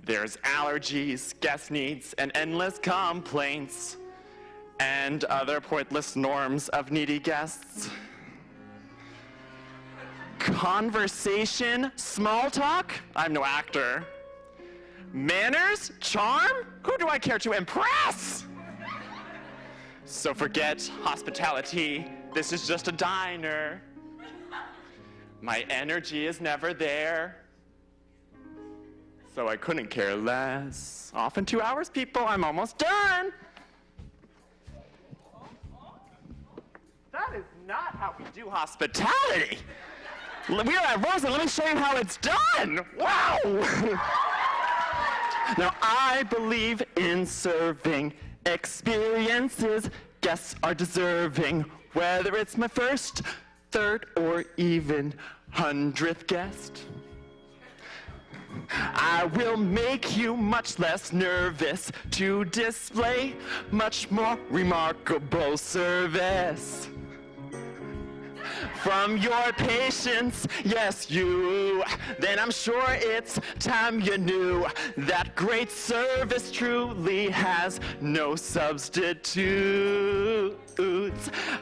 There's allergies, guest needs, and endless complaints, and other pointless norms of needy guests. Conversation, small talk, I'm no actor. Manners, charm, who do I care to impress? So forget hospitality, this is just a diner. My energy is never there, so I couldn't care less. Off in 2 hours, people, I'm almost done. That is not how we do hospitality. We are at Rosa, let me show you how it's done. Wow! Now, I believe in serving experiences guests are deserving, whether it's my first, third, or even 100th guest. I will make you much less nervous to display much more remarkable service. From your patience, yes, you, then I'm sure it's time you knew that great service truly has no substitutes.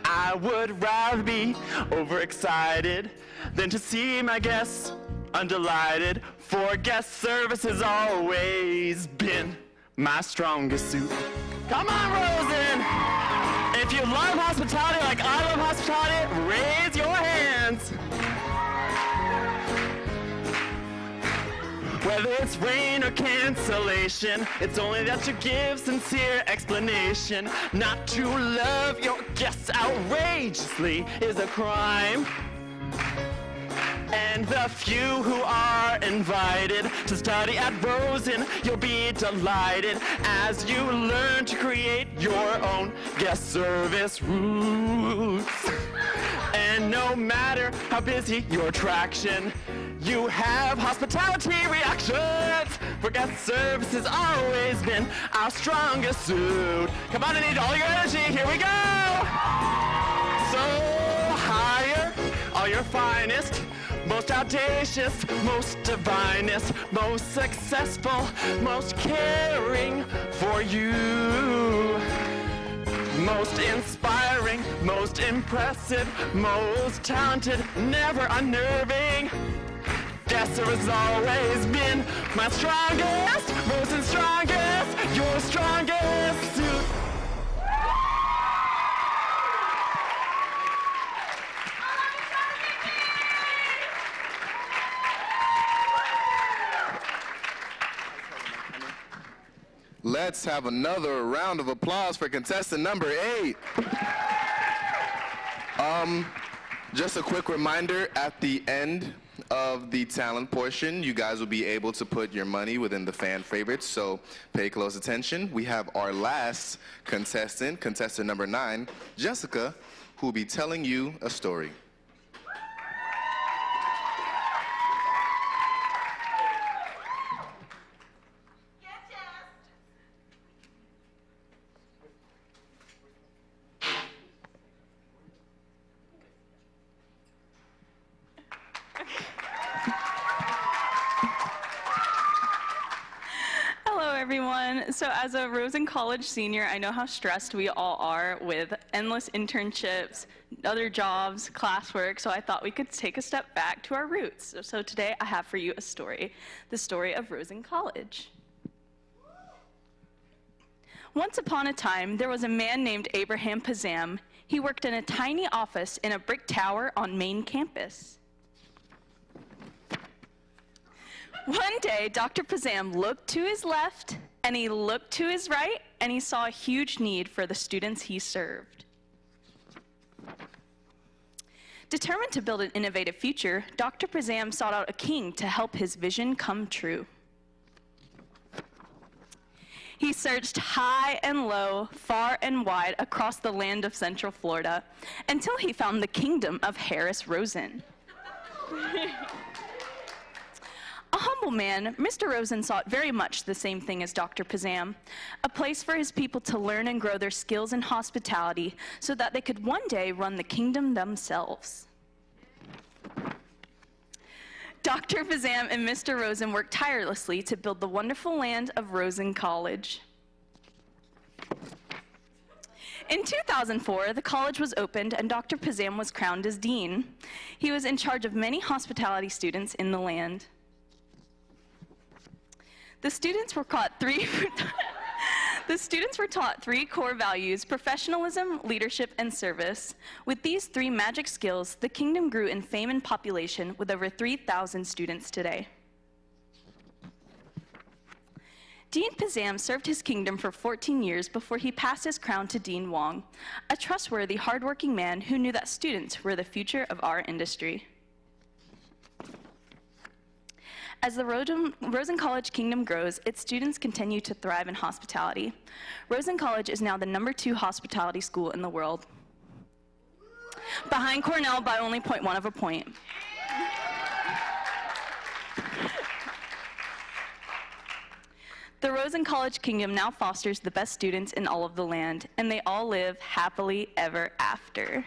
I would rather be overexcited than to see my guests undelighted, for guest service has always been my strongest suit. Come on, Rosen! If you love hospitality like I love hospitality, raise your hands. Whether it's rain or cancellation, it's only that you give sincere explanation. Not to love your guests outrageously is a crime. And the few who are invited to study at Rosen, you'll be delighted as you learn to create your own guest service routes. And no matter how busy your attraction, you have hospitality reactions. For guest service has always been our strongest suit. Come on, I need all your energy. Here we go. So hire all your finest, most audacious, most divinest, most successful, most caring for you. Most inspiring, most impressive, most talented, never unnerving. Guest service has always been my strongest, most and strongest, your strongest suit. Let's have another round of applause for contestant number 8. Just a quick reminder, at the end of the talent portion, you guys will be able to put your money within the fan favorites, so pay close attention. We have our last contestant, contestant number 9, Jessica, who will be telling you a story. everyone. So as a Rosen College senior, I know how stressed we all are with endless internships, other jobs, classwork, so I thought we could take a step back to our roots. So today I have for you a story, the story of Rosen College. Once upon a time, there was a man named Abraham Pazam. He worked in a tiny office in a brick tower on main campus. One day, Dr. Pazam looked to his left, and he looked to his right, and he saw a huge need for the students he served. Determined to build an innovative future, Dr. Pazam sought out a king to help his vision come true. He searched high and low, far and wide across the land of Central Florida until he found the kingdom of Harris Rosen. A humble man, Mr. Rosen sought very much the same thing as Dr. Pazam, a place for his people to learn and grow their skills in hospitality so that they could one day run the kingdom themselves. Dr. Pazam and Mr. Rosen worked tirelessly to build the wonderful land of Rosen College. In 2004, the college was opened and Dr. Pazam was crowned as dean. He was in charge of many hospitality students in the land. The students were taught three core values: professionalism, leadership, and service. With these three magic skills, the kingdom grew in fame and population with over 3,000 students today. Dean Pazam served his kingdom for 14 years before he passed his crown to Dean Wong, a trustworthy, hardworking man who knew that students were the future of our industry. As the Rosen College kingdom grows, its students continue to thrive in hospitality. Rosen College is now the #2 hospitality school in the world, behind Cornell by only 0.1 of a point. The Rosen College kingdom now fosters the best students in all of the land, and they all live happily ever after.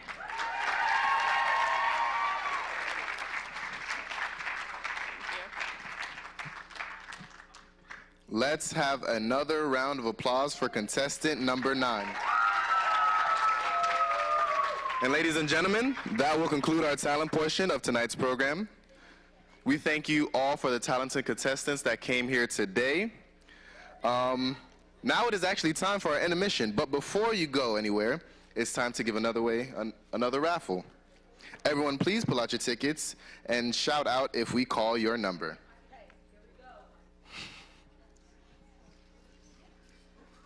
Let's have another round of applause for contestant number 9. And ladies and gentlemen, that will conclude our talent portion of tonight's program. We thank you all for the talented contestants that came here today. Now it is actually time for our intermission, but before you go anywhere, it's time to give another raffle. Everyone, please pull out your tickets and shout out if we call your number.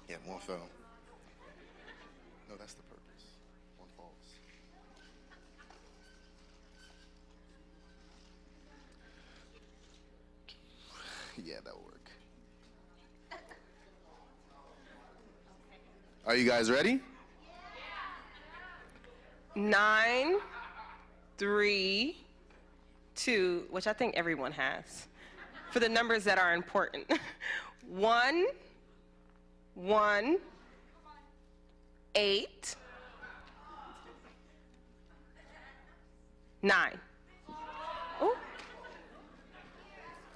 Yeah, one fell. No, that's the purpose. One falls. Yeah, that'll work. Are you guys ready? 9, 3, 2, which I think everyone has, for the numbers that are important. 1, 1, 8, 9. Ooh.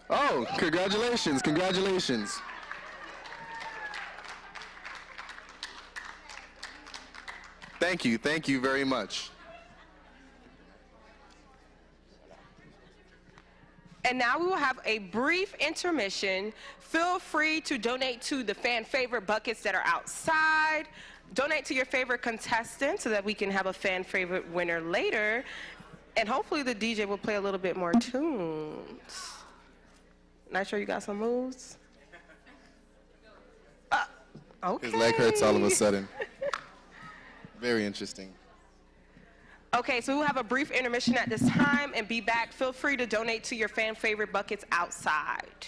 Oh, congratulations, congratulations. Thank you very much. And now we will have a brief intermission. Feel free to donate to the fan favorite buckets that are outside. Donate to your favorite contestant so that we can have a fan favorite winner later. And hopefully the DJ will play a little bit more tunes. Not sure you got some moves? Okay. His leg hurts all of a sudden. Very interesting. Okay, so we'll have a brief intermission at this time and be back. Feel free to donate to your fan favorite buckets outside.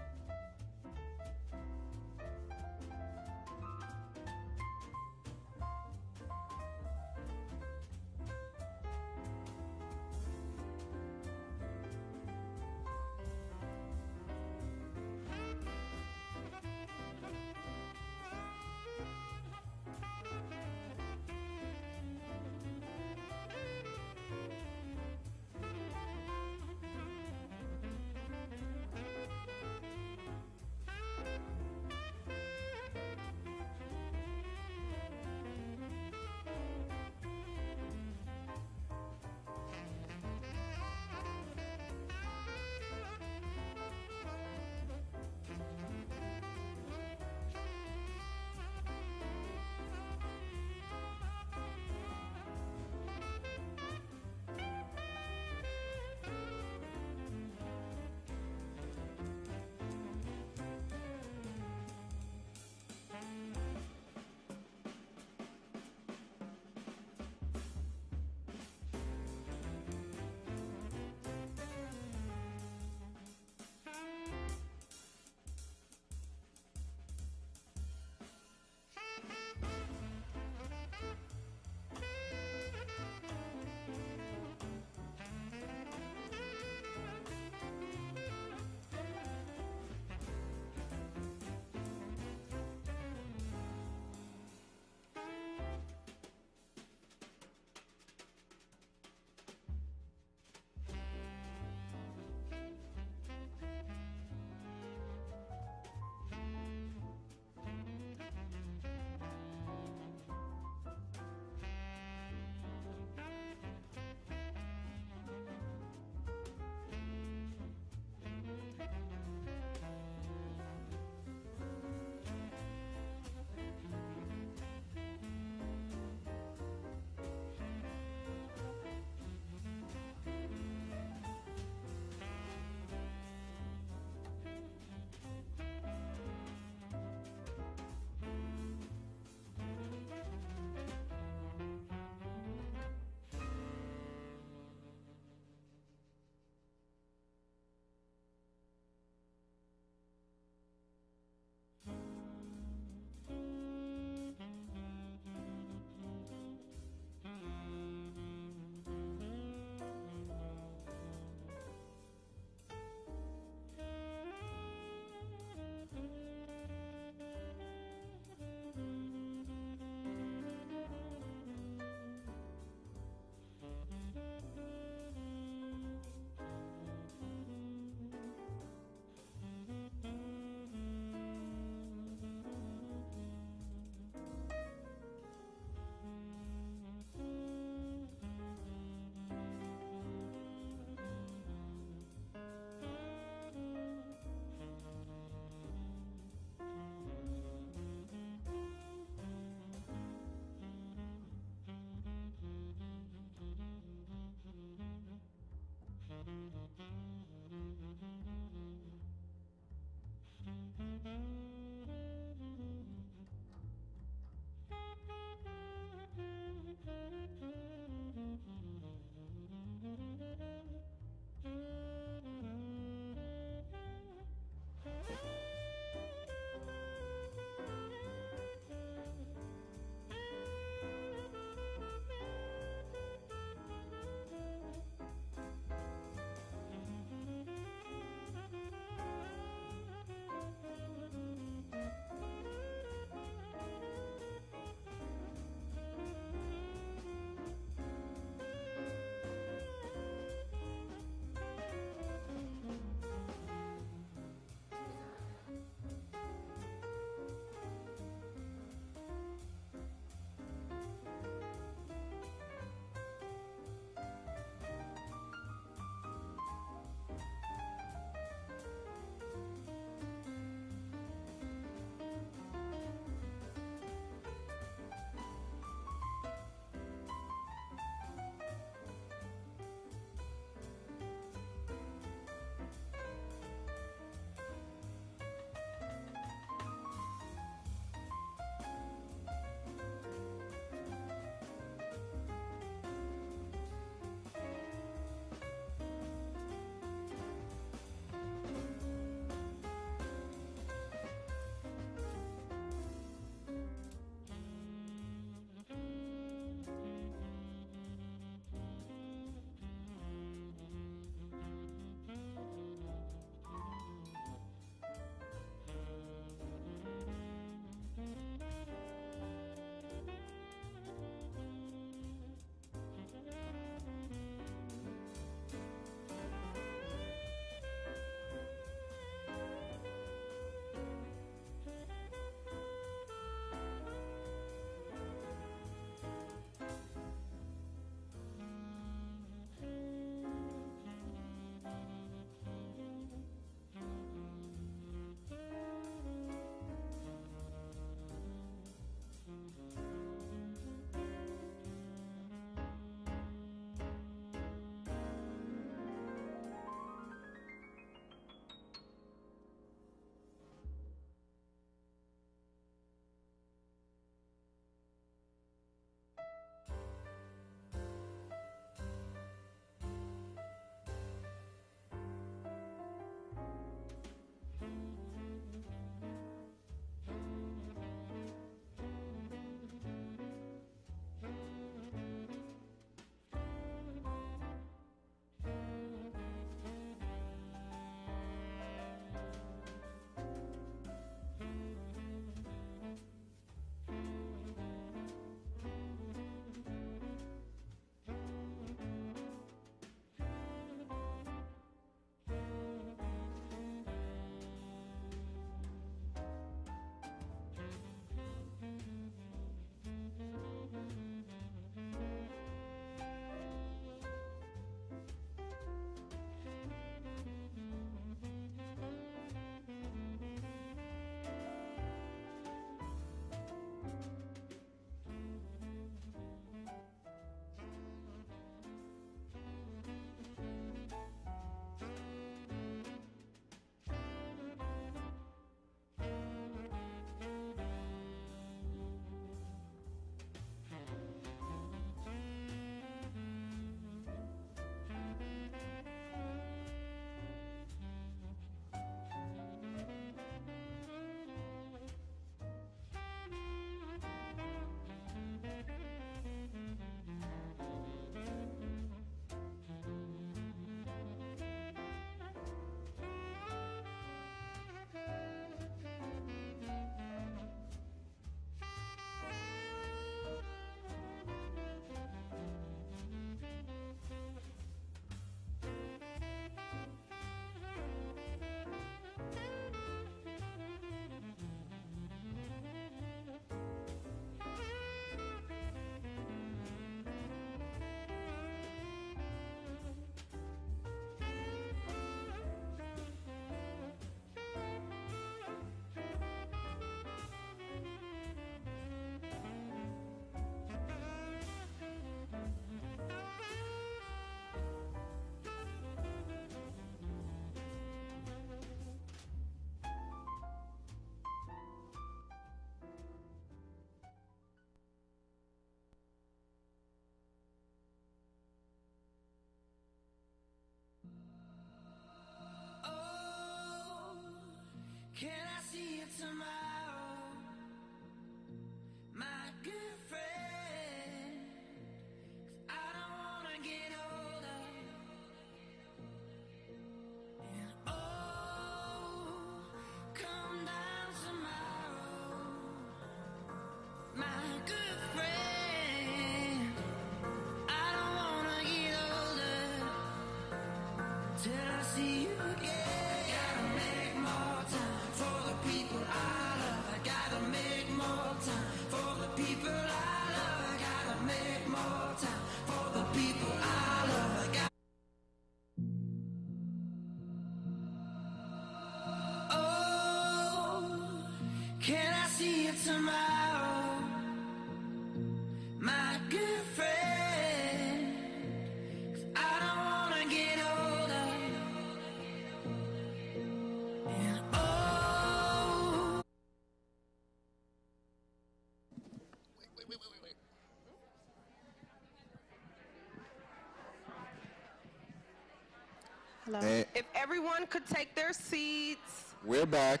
Hello. Hey. If everyone could take their seats. We're back.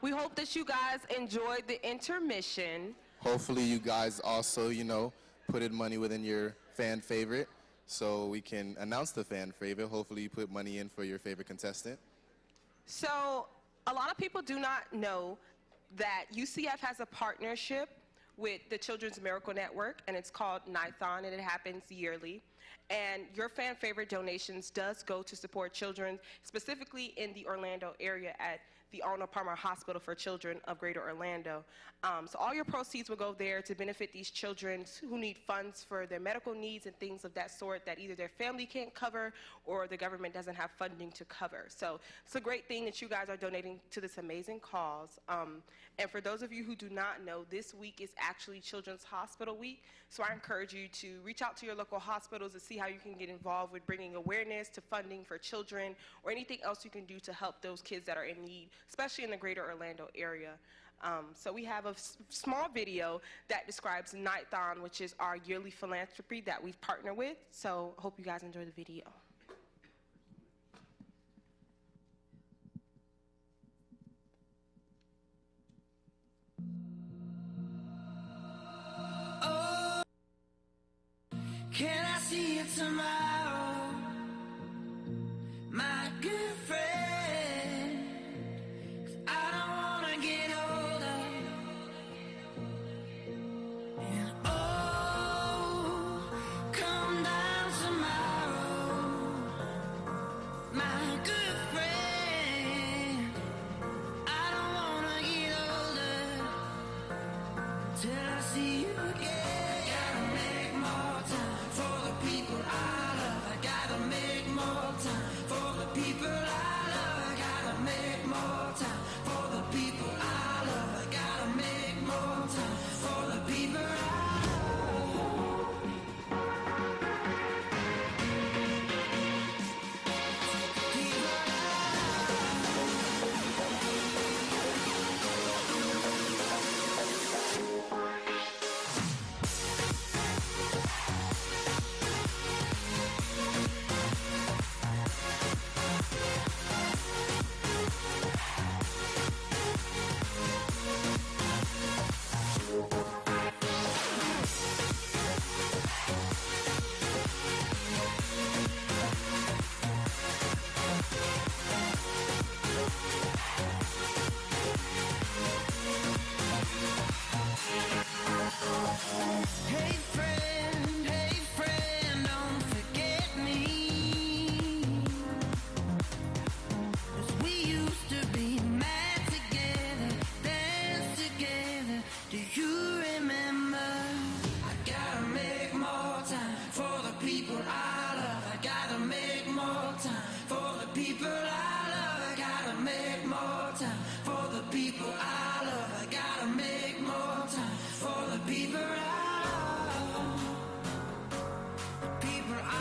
We hope that you guys enjoyed the intermission. Hopefully you guys also, put in money within your fan favorite so we can announce the fan favorite. Hopefully you put money in for your favorite contestant. So a lot of people do not know that UCF has a partnership with the Children's Miracle Network, and it's called Nithon, and it happens yearly. And your fan favorite donations does go to support children, specifically in the Orlando area at the Arnold Palmer Hospital for Children of Greater Orlando. So all your proceeds will go there to benefit these children who need funds for their medical needs and things of that sort that either their family can't cover or the government doesn't have funding to cover. So it's a great thing that you guys are donating to this amazing cause. And for those of you who do not know, this week is actually Children's Hospital Week. So I encourage you to reach out to your local hospitals to see how you can get involved with bringing awareness to funding for children or anything else you can do to help those kids that are in need, especially in the greater Orlando area. So we have a small video that describes Nithon, which is our yearly philanthropy that we've partnered with. So I hope you guys enjoy the video. Can I see you tomorrow, my good friend? 'Cause I don't wanna get older. And oh, come down tomorrow, my good friend. I don't wanna get older till I see you again. Gotta make more time for the people I love. I gotta make more time for the people I love. I gotta make more time for the people I love. I gotta make more time for the people I Hey friend, don't forget me. 'Cause we used to be mad together, dance together. Do you remember? I gotta make more time for the people I love. I gotta make more time for the people I love. I gotta make more time for the people I love. I gotta make more time for the people I love. The people I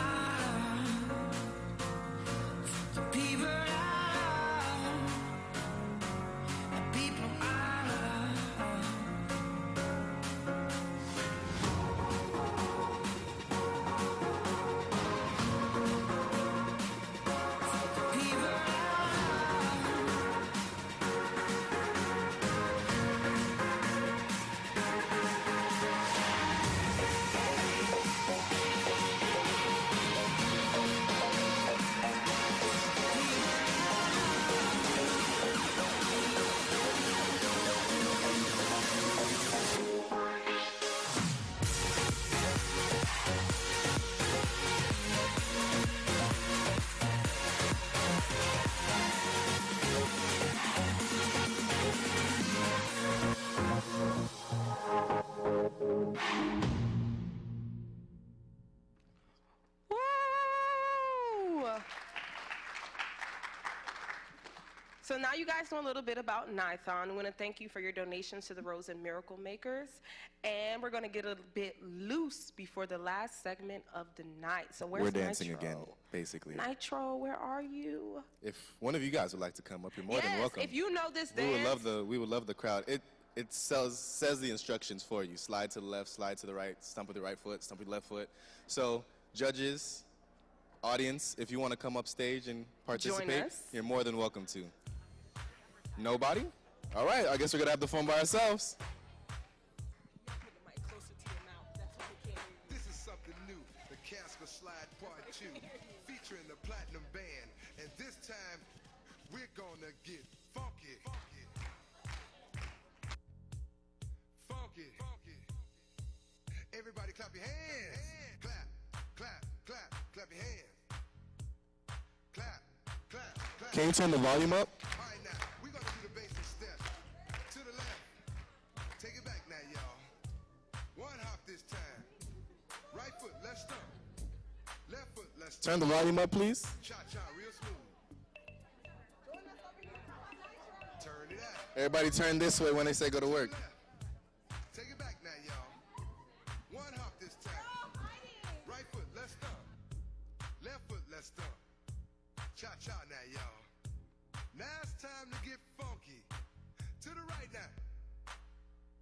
love. The people I love. The people I love. Woo! So now you guys know a little bit about Nithon. I want to thank you for your donations to the Rose and Miracle Makers. And we're going to get a bit loose before the last segment of the night. So where's We're dancing Nitro? again, basically. Nitro, where are you? If one of you guys would like to come up, you're more than Yes, welcome. if you know this we would dance. love the crowd. It says the instructions for you. Slide to the left, slide to the right, stomp with the right foot, stomp with the left foot. So, judges, Audience, if you want to come up stage and participate, us. you're more than welcome to. Nobody? All right, I guess we're going to have the fun by ourselves. This is something new, the Casper Slide Part 2, featuring the Platinum Band. And this time, we're gonna get funky. Funky. Everybody clap your hands. Clap, clap, clap, clap your hands. Clap, clap, clap. Can you turn the volume up? All right, now, we're gonna do the basic steps. To the left. Take it back now, y'all. One hop this time. Right foot, left stump. Left foot, left stump. Turn the volume up, please. Cha-cha, real smooth. Turn it out. Everybody turn this way when they say go to work. Take it back now, y'all. One hop this time. Right foot, left stump. Left foot, left stump. Cha-cha now, y'all. Now it's time to get funky. To the right now.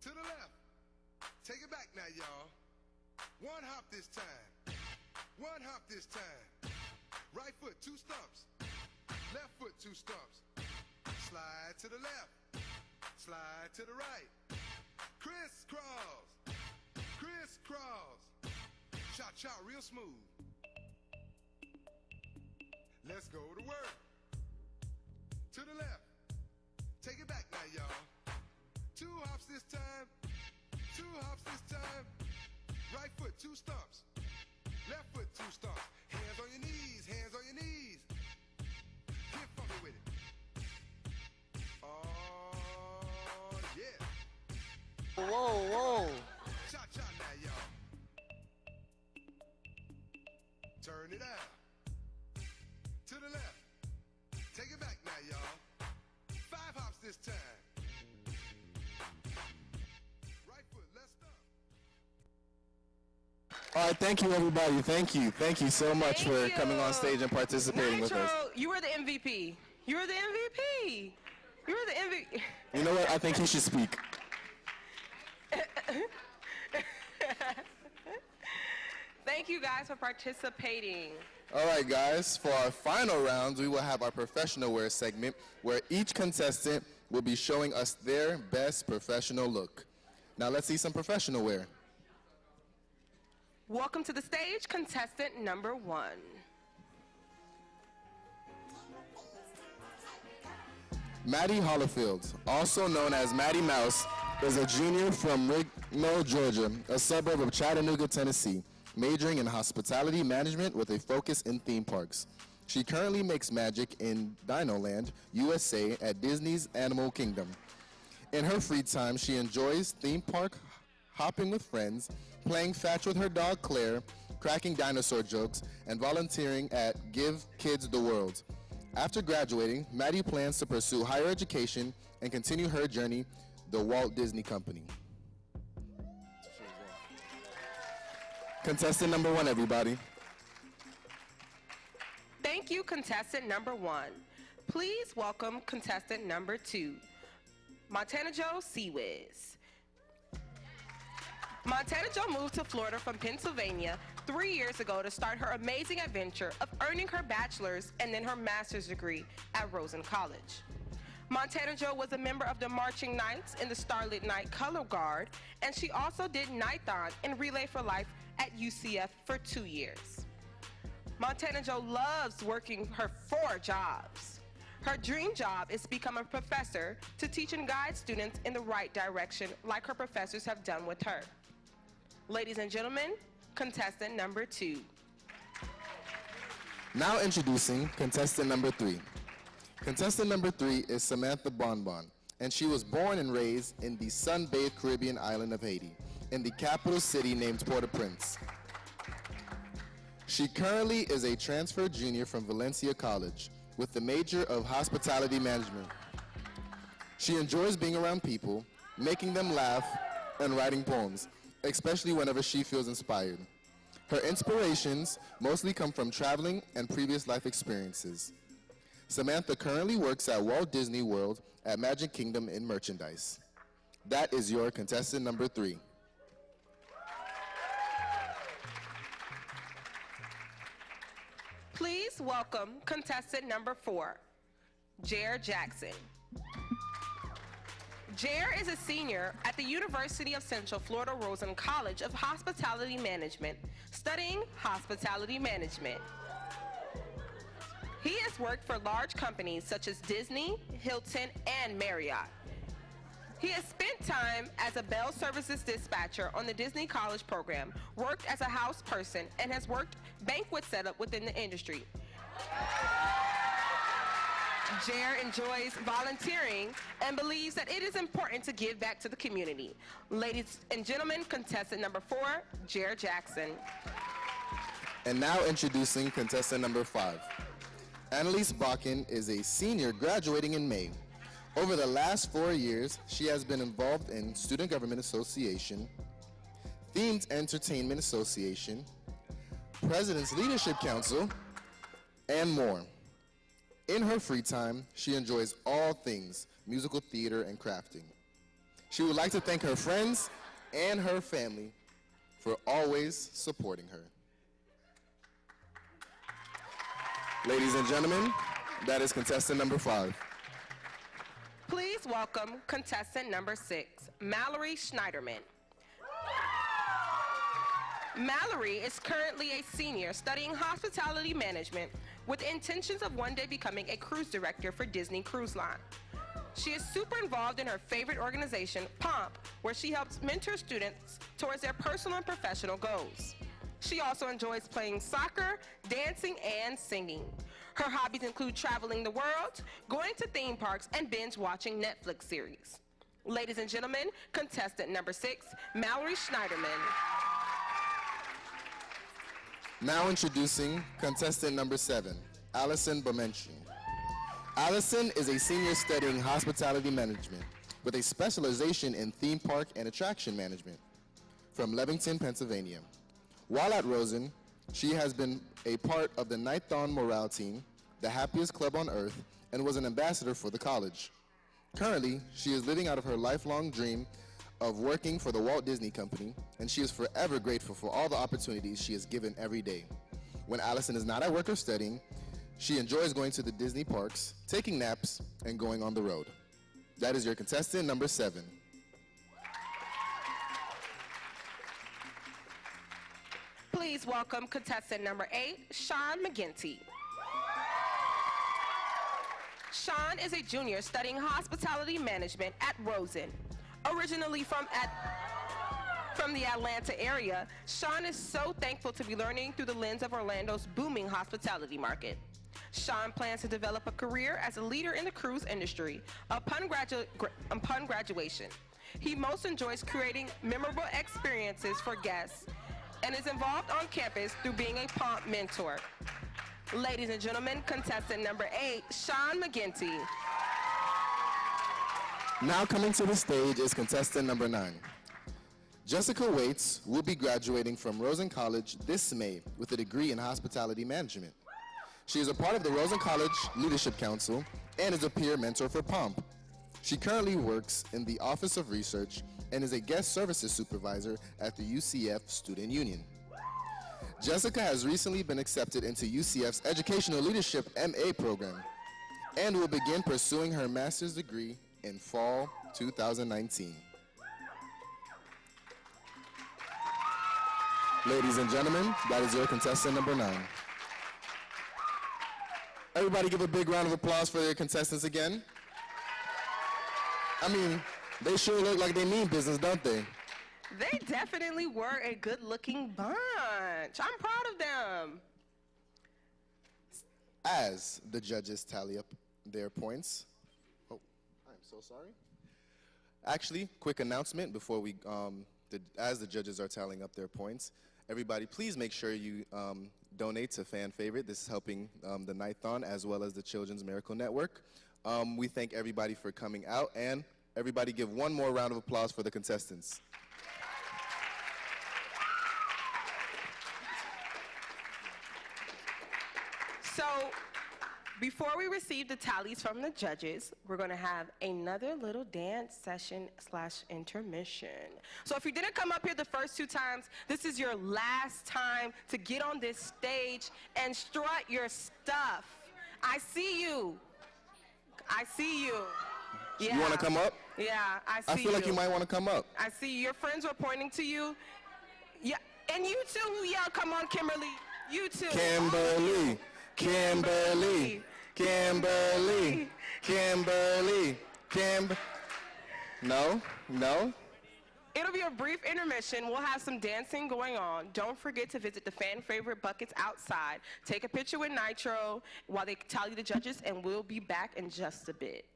To the left. Take it back now, y'all. One hop this time. One hop this time. Right foot, 2 stumps. Left foot, 2 stumps. Slide to the left. Slide to the right. Crisscross. Crisscross. Cha-cha, real smooth. Let's go to work. To the left. Take it back now, y'all. 2 hops this time. 2 hops this time. Right foot, 2 stumps. Left foot, 2 stumps. Hands on your knees, hands on your knees. Get funky with it. Oh, yeah. Whoa, whoa. Cha-cha now, y'all. Turn it out. To the left. Take it back now, y'all. 5 hops this time. Right foot, left stump. All right, thank you, everybody. Thank you. Thank you so much for coming on stage and participating with us. Nitro, you were the MVP. You were the MVP. You were the MVP. You know what? I think he should speak. Thank you guys for participating. All right, guys, for our final rounds, we will have our professional wear segment where each contestant will be showing us their best professional look. Now let's see some professional wear. Welcome to the stage, contestant number 1. Maddie Hollifield, also known as Maddie Mouse, is a junior from Rignall, Georgia, a suburb of Chattanooga, Tennessee, majoring in hospitality management with a focus in theme parks. She currently makes magic in Dino Land, USA at Disney's Animal Kingdom. In her free time, she enjoys theme park hopping with friends, playing fetch with her dog Claire, cracking dinosaur jokes, and volunteering at Give Kids the World. After graduating, Maddie plans to pursue higher education and continue her journey, the Walt Disney Company. Contestant number 1, everybody. Thank you, contestant number 1. Please welcome contestant number 2, Montana Joe Seawiz. Montana Joe moved to Florida from Pennsylvania 3 years ago to start her amazing adventure of earning her bachelor's and then her master's degree at Rosen College. Montana Joe was a member of the Marching Knights in the Starlit Night Color Guard, and she also did Nighthon and Relay for Life at UCF for 2 years. Montana Joe loves working her 4 jobs. Her dream job is to become a professor to teach and guide students in the right direction like her professors have done with her. Ladies and gentlemen, contestant number 2. Now introducing contestant number 3. Contestant number 3 is Samantha Bonbon, and she was born and raised in the sun-bathed Caribbean island of Haiti, in the capital city named Port-au-Prince. She currently is a transfer junior from Valencia College with the major of hospitality management. She enjoys being around people, making them laugh, and writing poems, especially whenever she feels inspired. Her inspirations mostly come from traveling and previous life experiences. Samantha currently works at Walt Disney World at Magic Kingdom in merchandise. That is your contestant number 3. Please welcome contestant number 4, Jer Jackson. Jer is a senior at the University of Central Florida Rosen College of Hospitality Management, studying hospitality management. He has worked for large companies such as Disney, Hilton, and Marriott. He has spent time as a Bell Services dispatcher on the Disney College program, worked as a house person, and has worked banquet setup within the industry. Jer enjoys volunteering and believes that it is important to give back to the community. Ladies and gentlemen, contestant number 4, Jer Jackson. And now introducing contestant number 5. Annalise Bakken is a senior graduating in May. Over the last 4 years, she has been involved in Student Government Association, Themed Entertainment Association, President's Leadership Council, and more. In her free time, she enjoys all things musical theater and crafting. She would like to thank her friends and her family for always supporting her. Ladies and gentlemen, that is contestant number 5. Please welcome contestant number 6, Mallory Schneiderman. Mallory is currently a senior studying hospitality management with intentions of one day becoming a cruise director for Disney Cruise Line. She is super involved in her favorite organization, POMP, where she helps mentor students towards their personal and professional goals. She also enjoys playing soccer, dancing, and singing. Her hobbies include traveling the world, going to theme parks, and binge watching Netflix series. Ladies and gentlemen, contestant number 6, Mallory Schneiderman. Now introducing contestant number 7, Allison Bomenchi. Allison is a senior studying hospitality management with a specialization in theme park and attraction management from Levington, Pennsylvania. While at Rosen, she has been a part of the Nighton Morale Team, the happiest club on earth, and was an ambassador for the college. Currently, she is living out of her lifelong dream of working for the Walt Disney Company, and she is forever grateful for all the opportunities she is given every day. When Allison is not at work or studying, she enjoys going to the Disney parks, taking naps, and going on the road. That is your contestant number 7. Please welcome contestant number 8, Sean McGinty. Sean is a junior studying hospitality management at Rosen. Originally from the Atlanta area, Sean is so thankful to be learning through the lens of Orlando's booming hospitality market. Sean plans to develop a career as a leader in the cruise industry upon graduation. He most enjoys creating memorable experiences for guests and is involved on campus through being a POMP mentor. Ladies and gentlemen, contestant number 8, Sean McGinty. Now coming to the stage is contestant number 9. Jessica Waits will be graduating from Rosen College this May with a degree in hospitality management. She is a part of the Rosen College Leadership Council and is a peer mentor for POMP. She currently works in the Office of Research and is a guest services supervisor at the UCF Student Union. Jessica has recently been accepted into UCF's Educational Leadership MA program and will begin pursuing her master's degree in fall 2019. Ladies and gentlemen, that is your contestant number 9. Everybody give a big round of applause for their contestants again. I mean, they sure look like they mean business, don't they? They definitely were a good-looking bunch. I'm proud of them. As the judges tally up their points. Oh, I'm so sorry. Actually, quick announcement before we, as the judges are tallying up their points. Everybody, please make sure you donate to Fan Favorite. This is helping the Nighton as well as the Children's Miracle Network. We thank everybody for coming out, and everybody give one more round of applause for the contestants. So, Before we receive the tallies from the judges, we're going to have another little dance session / intermission. So if you didn't come up here the first 2 times, this is your last time to get on this stage and strut your stuff. I see you. I see you. Yeah. You want to come up? Yeah, I see you. I feel like you might want to come up. I see your friends were pointing to you. Yeah, and you too who yelled, come on, Kimberly. You too. Kimberly, Kimberly, Kimberly, Kimberly, No, no. It'll be a brief intermission. We'll have some dancing going on. Don't forget to visit the fan favorite buckets outside. Take a picture with Nitro while they tally the judges, and we'll be back in just a bit.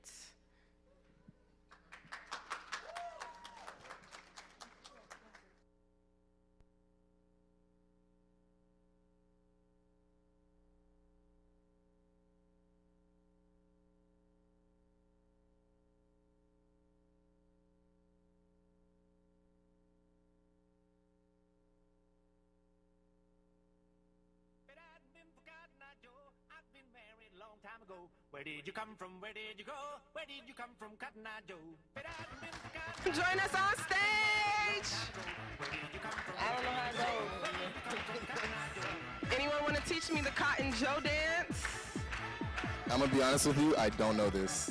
I've been married a long time ago. Where did you come from? Where did you go? Where did you come from, Cotton Eye Joe? Join us on stage. I don't know how to go. Anyone want to teach me the Cotton Joe dance? I'm going to be honest with you, I don't know this.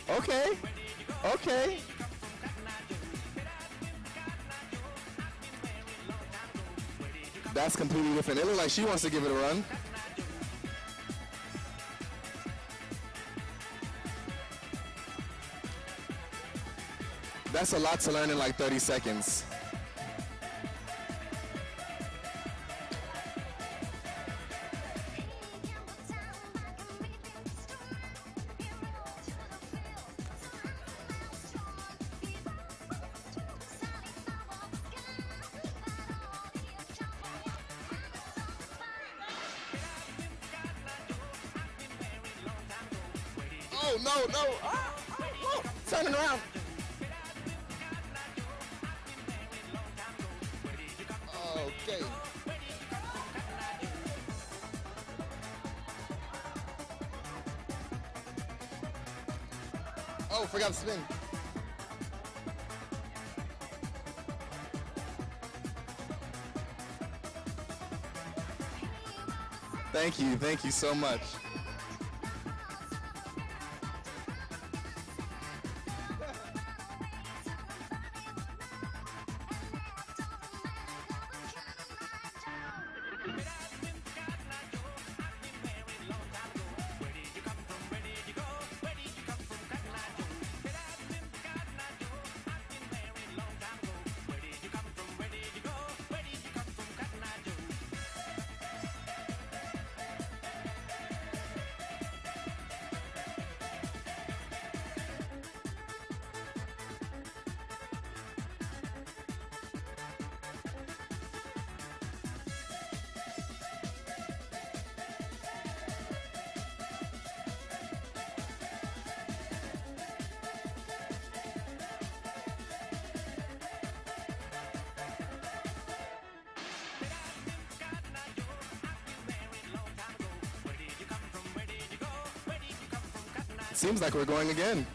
Okay, okay. That's completely different. It looks like she wants to give it a run. That's a lot to learn in like 30 seconds. Oh, no, no. Turning around. Okay. Oh, forgot to spin. Thank you so much. Seems like we're going again.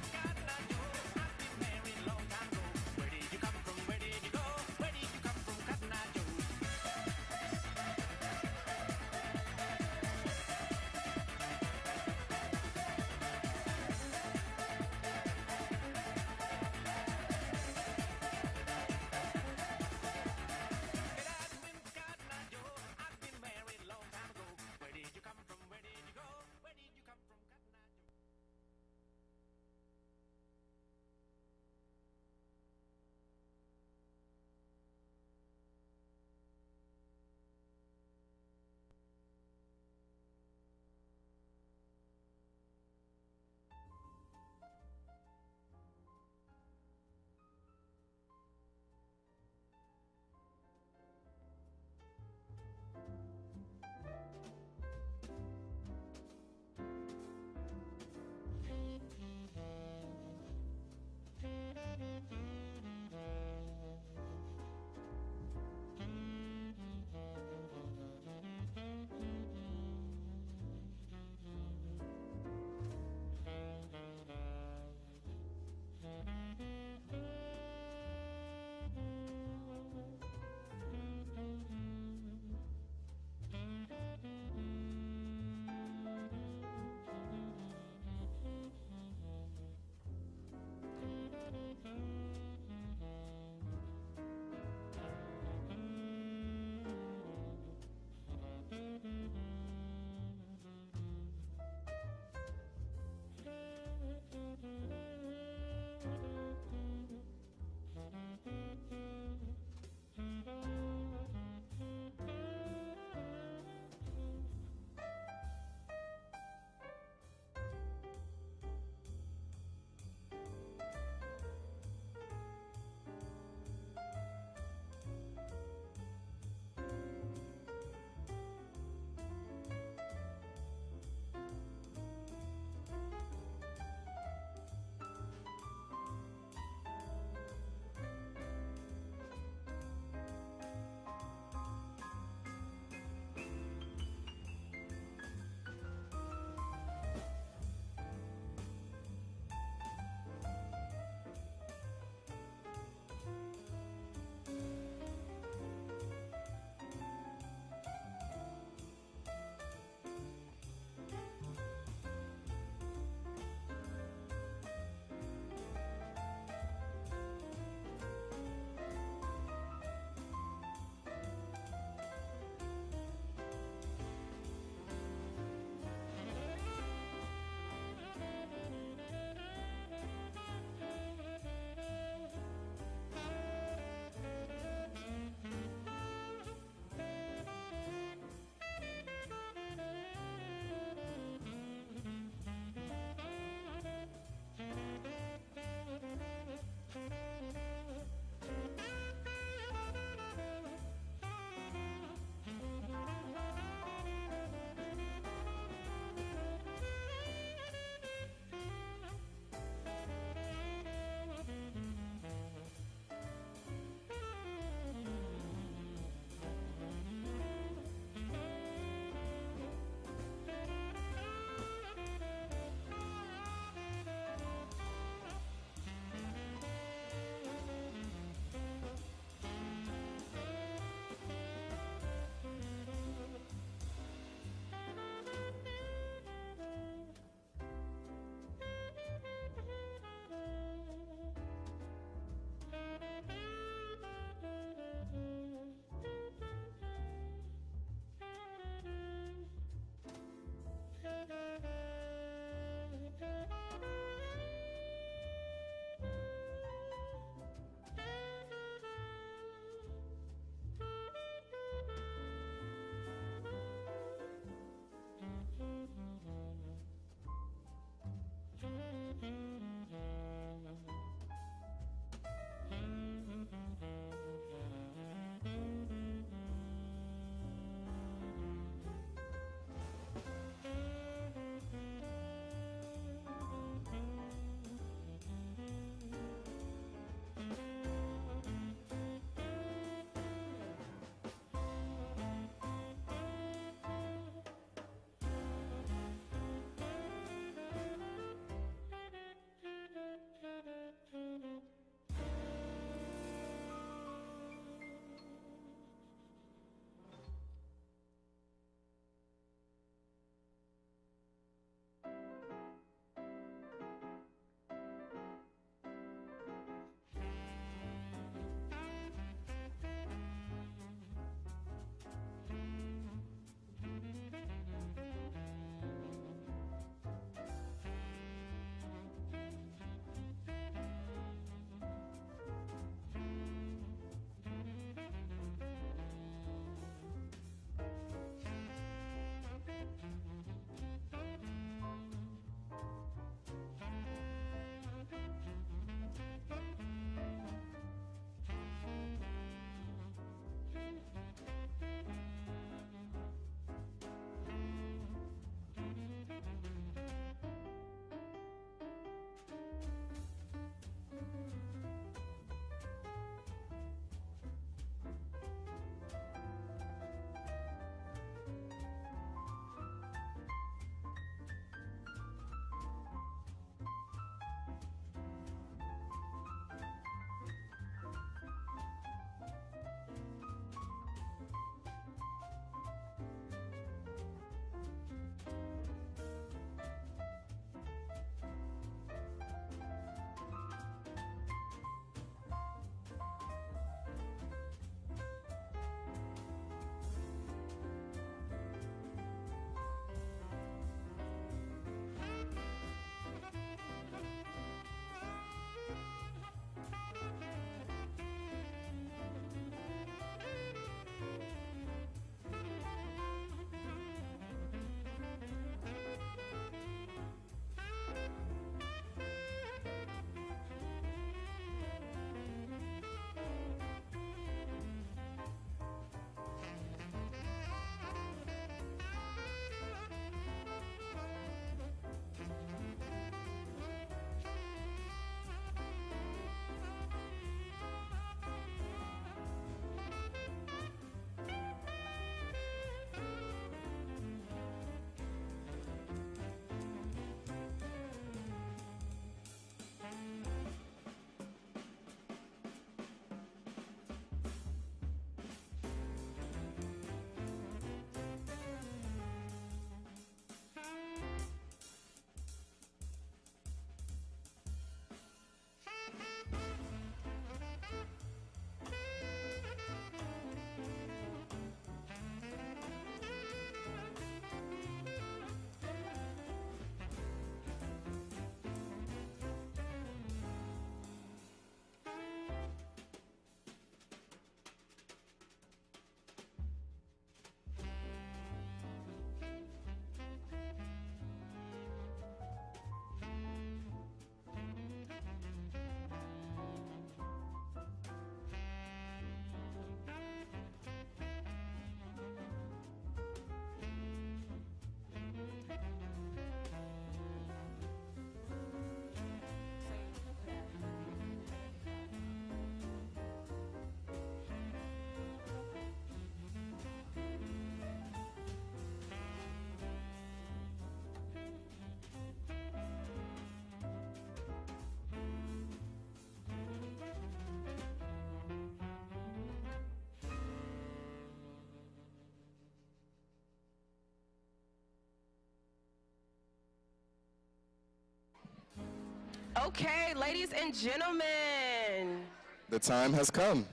Okay, ladies and gentlemen. The time has come.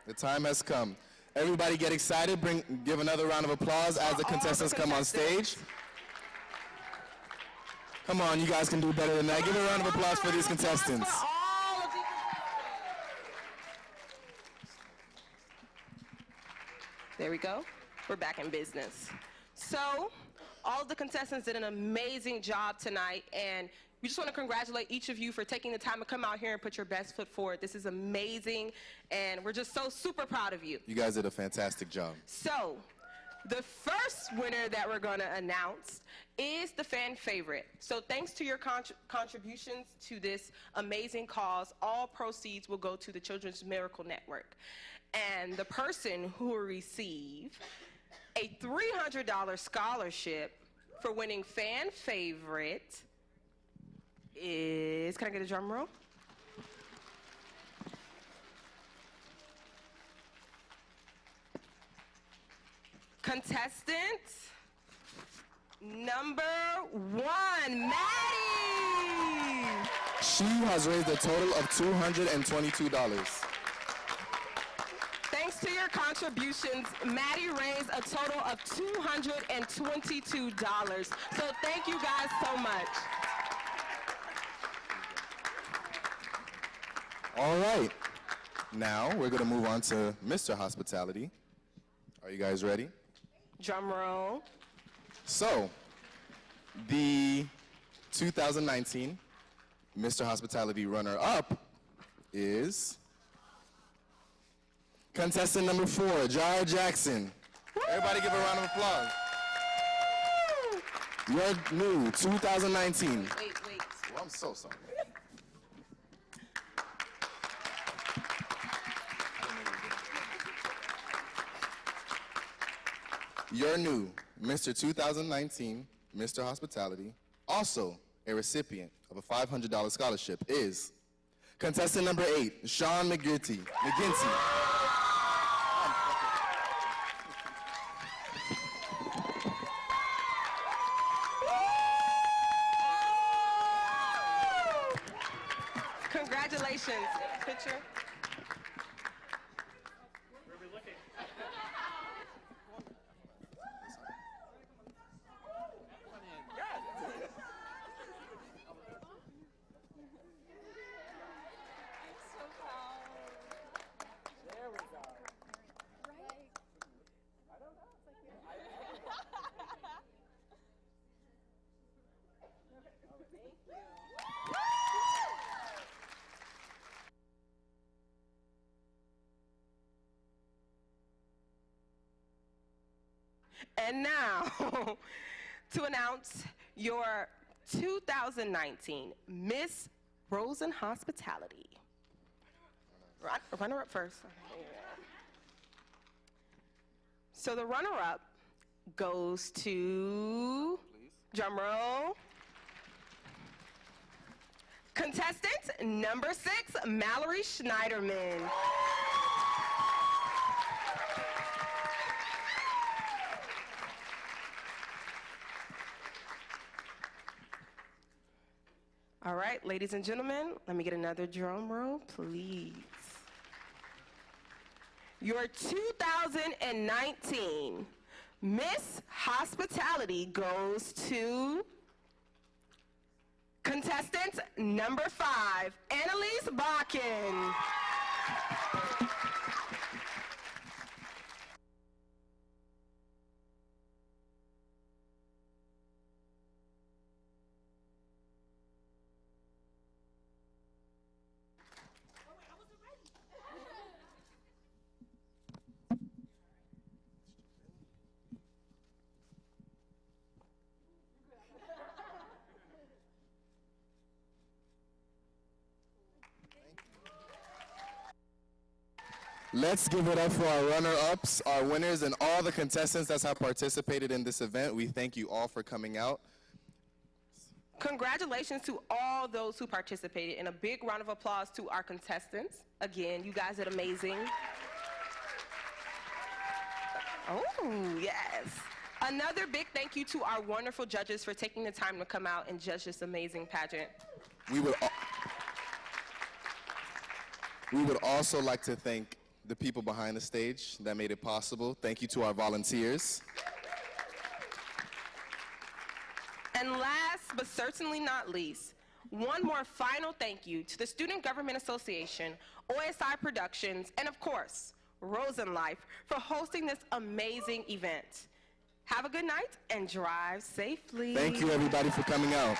The time has come. Everybody get excited. Give another round of applause as the contestants come on stage. Come on, you guys can do better than that. Give a round of applause for these contestants. There we go. We're back in business. So, all of the contestants did an amazing job tonight, and we just want to congratulate each of you for taking the time to come out here and put your best foot forward. This is amazing, and we're just so super proud of you. You guys did a fantastic job. So, the first winner that we're going to announce is the fan favorite. So thanks to your contributions to this amazing cause, all proceeds will go to the Children's Miracle Network. And the person who will receive a $300 scholarship for winning fan favorite is, can I get a drum roll? Contestant number 1, Maddie. She has raised a total of $222. Thanks to your contributions, Maddie raised a total of $222. So thank you guys so much. All right. Now we're going to move on to Mr. Hospitality. Are you guys ready? Drum roll. So, the 2019 Mr. Hospitality runner-up is contestant number 4, Jar Jackson. Everybody give a round of applause. Your new 2019. Wait. Well, I'm so sorry. Your new Mr. 2019 Mr. Hospitality, also a recipient of a $500 scholarship, is contestant number 8, Sean McGinty. Congratulations. Picture. Where are we looking? There we go. Right? I don't know. It's like thank you. And now, to announce your 2019 Miss Rosen Hospitality. Runner-up first. So the runner-up goes to, drum roll, contestant number 6, Mallory Schneiderman. All right, ladies and gentlemen, let me get another drum roll, please. Your 2019 Miss Hospitality goes to contestant number 5, Annalise Bakken. Let's give it up for our runner-ups, our winners, and all the contestants that have participated in this event. We thank you all for coming out. Congratulations to all those who participated, and a big round of applause to our contestants. Again, you guys did amazing. Oh, yes. Another big thank you to our wonderful judges for taking the time to come out and judge this amazing pageant. We would We would also like to thank the people behind the stage that made it possible. Thank you to our volunteers. And last but certainly not least, one more final thank you to the Student Government Association, OSI Productions, and of course, Rosen Life for hosting this amazing event. Have a good night and drive safely. Thank you, everybody, for coming out.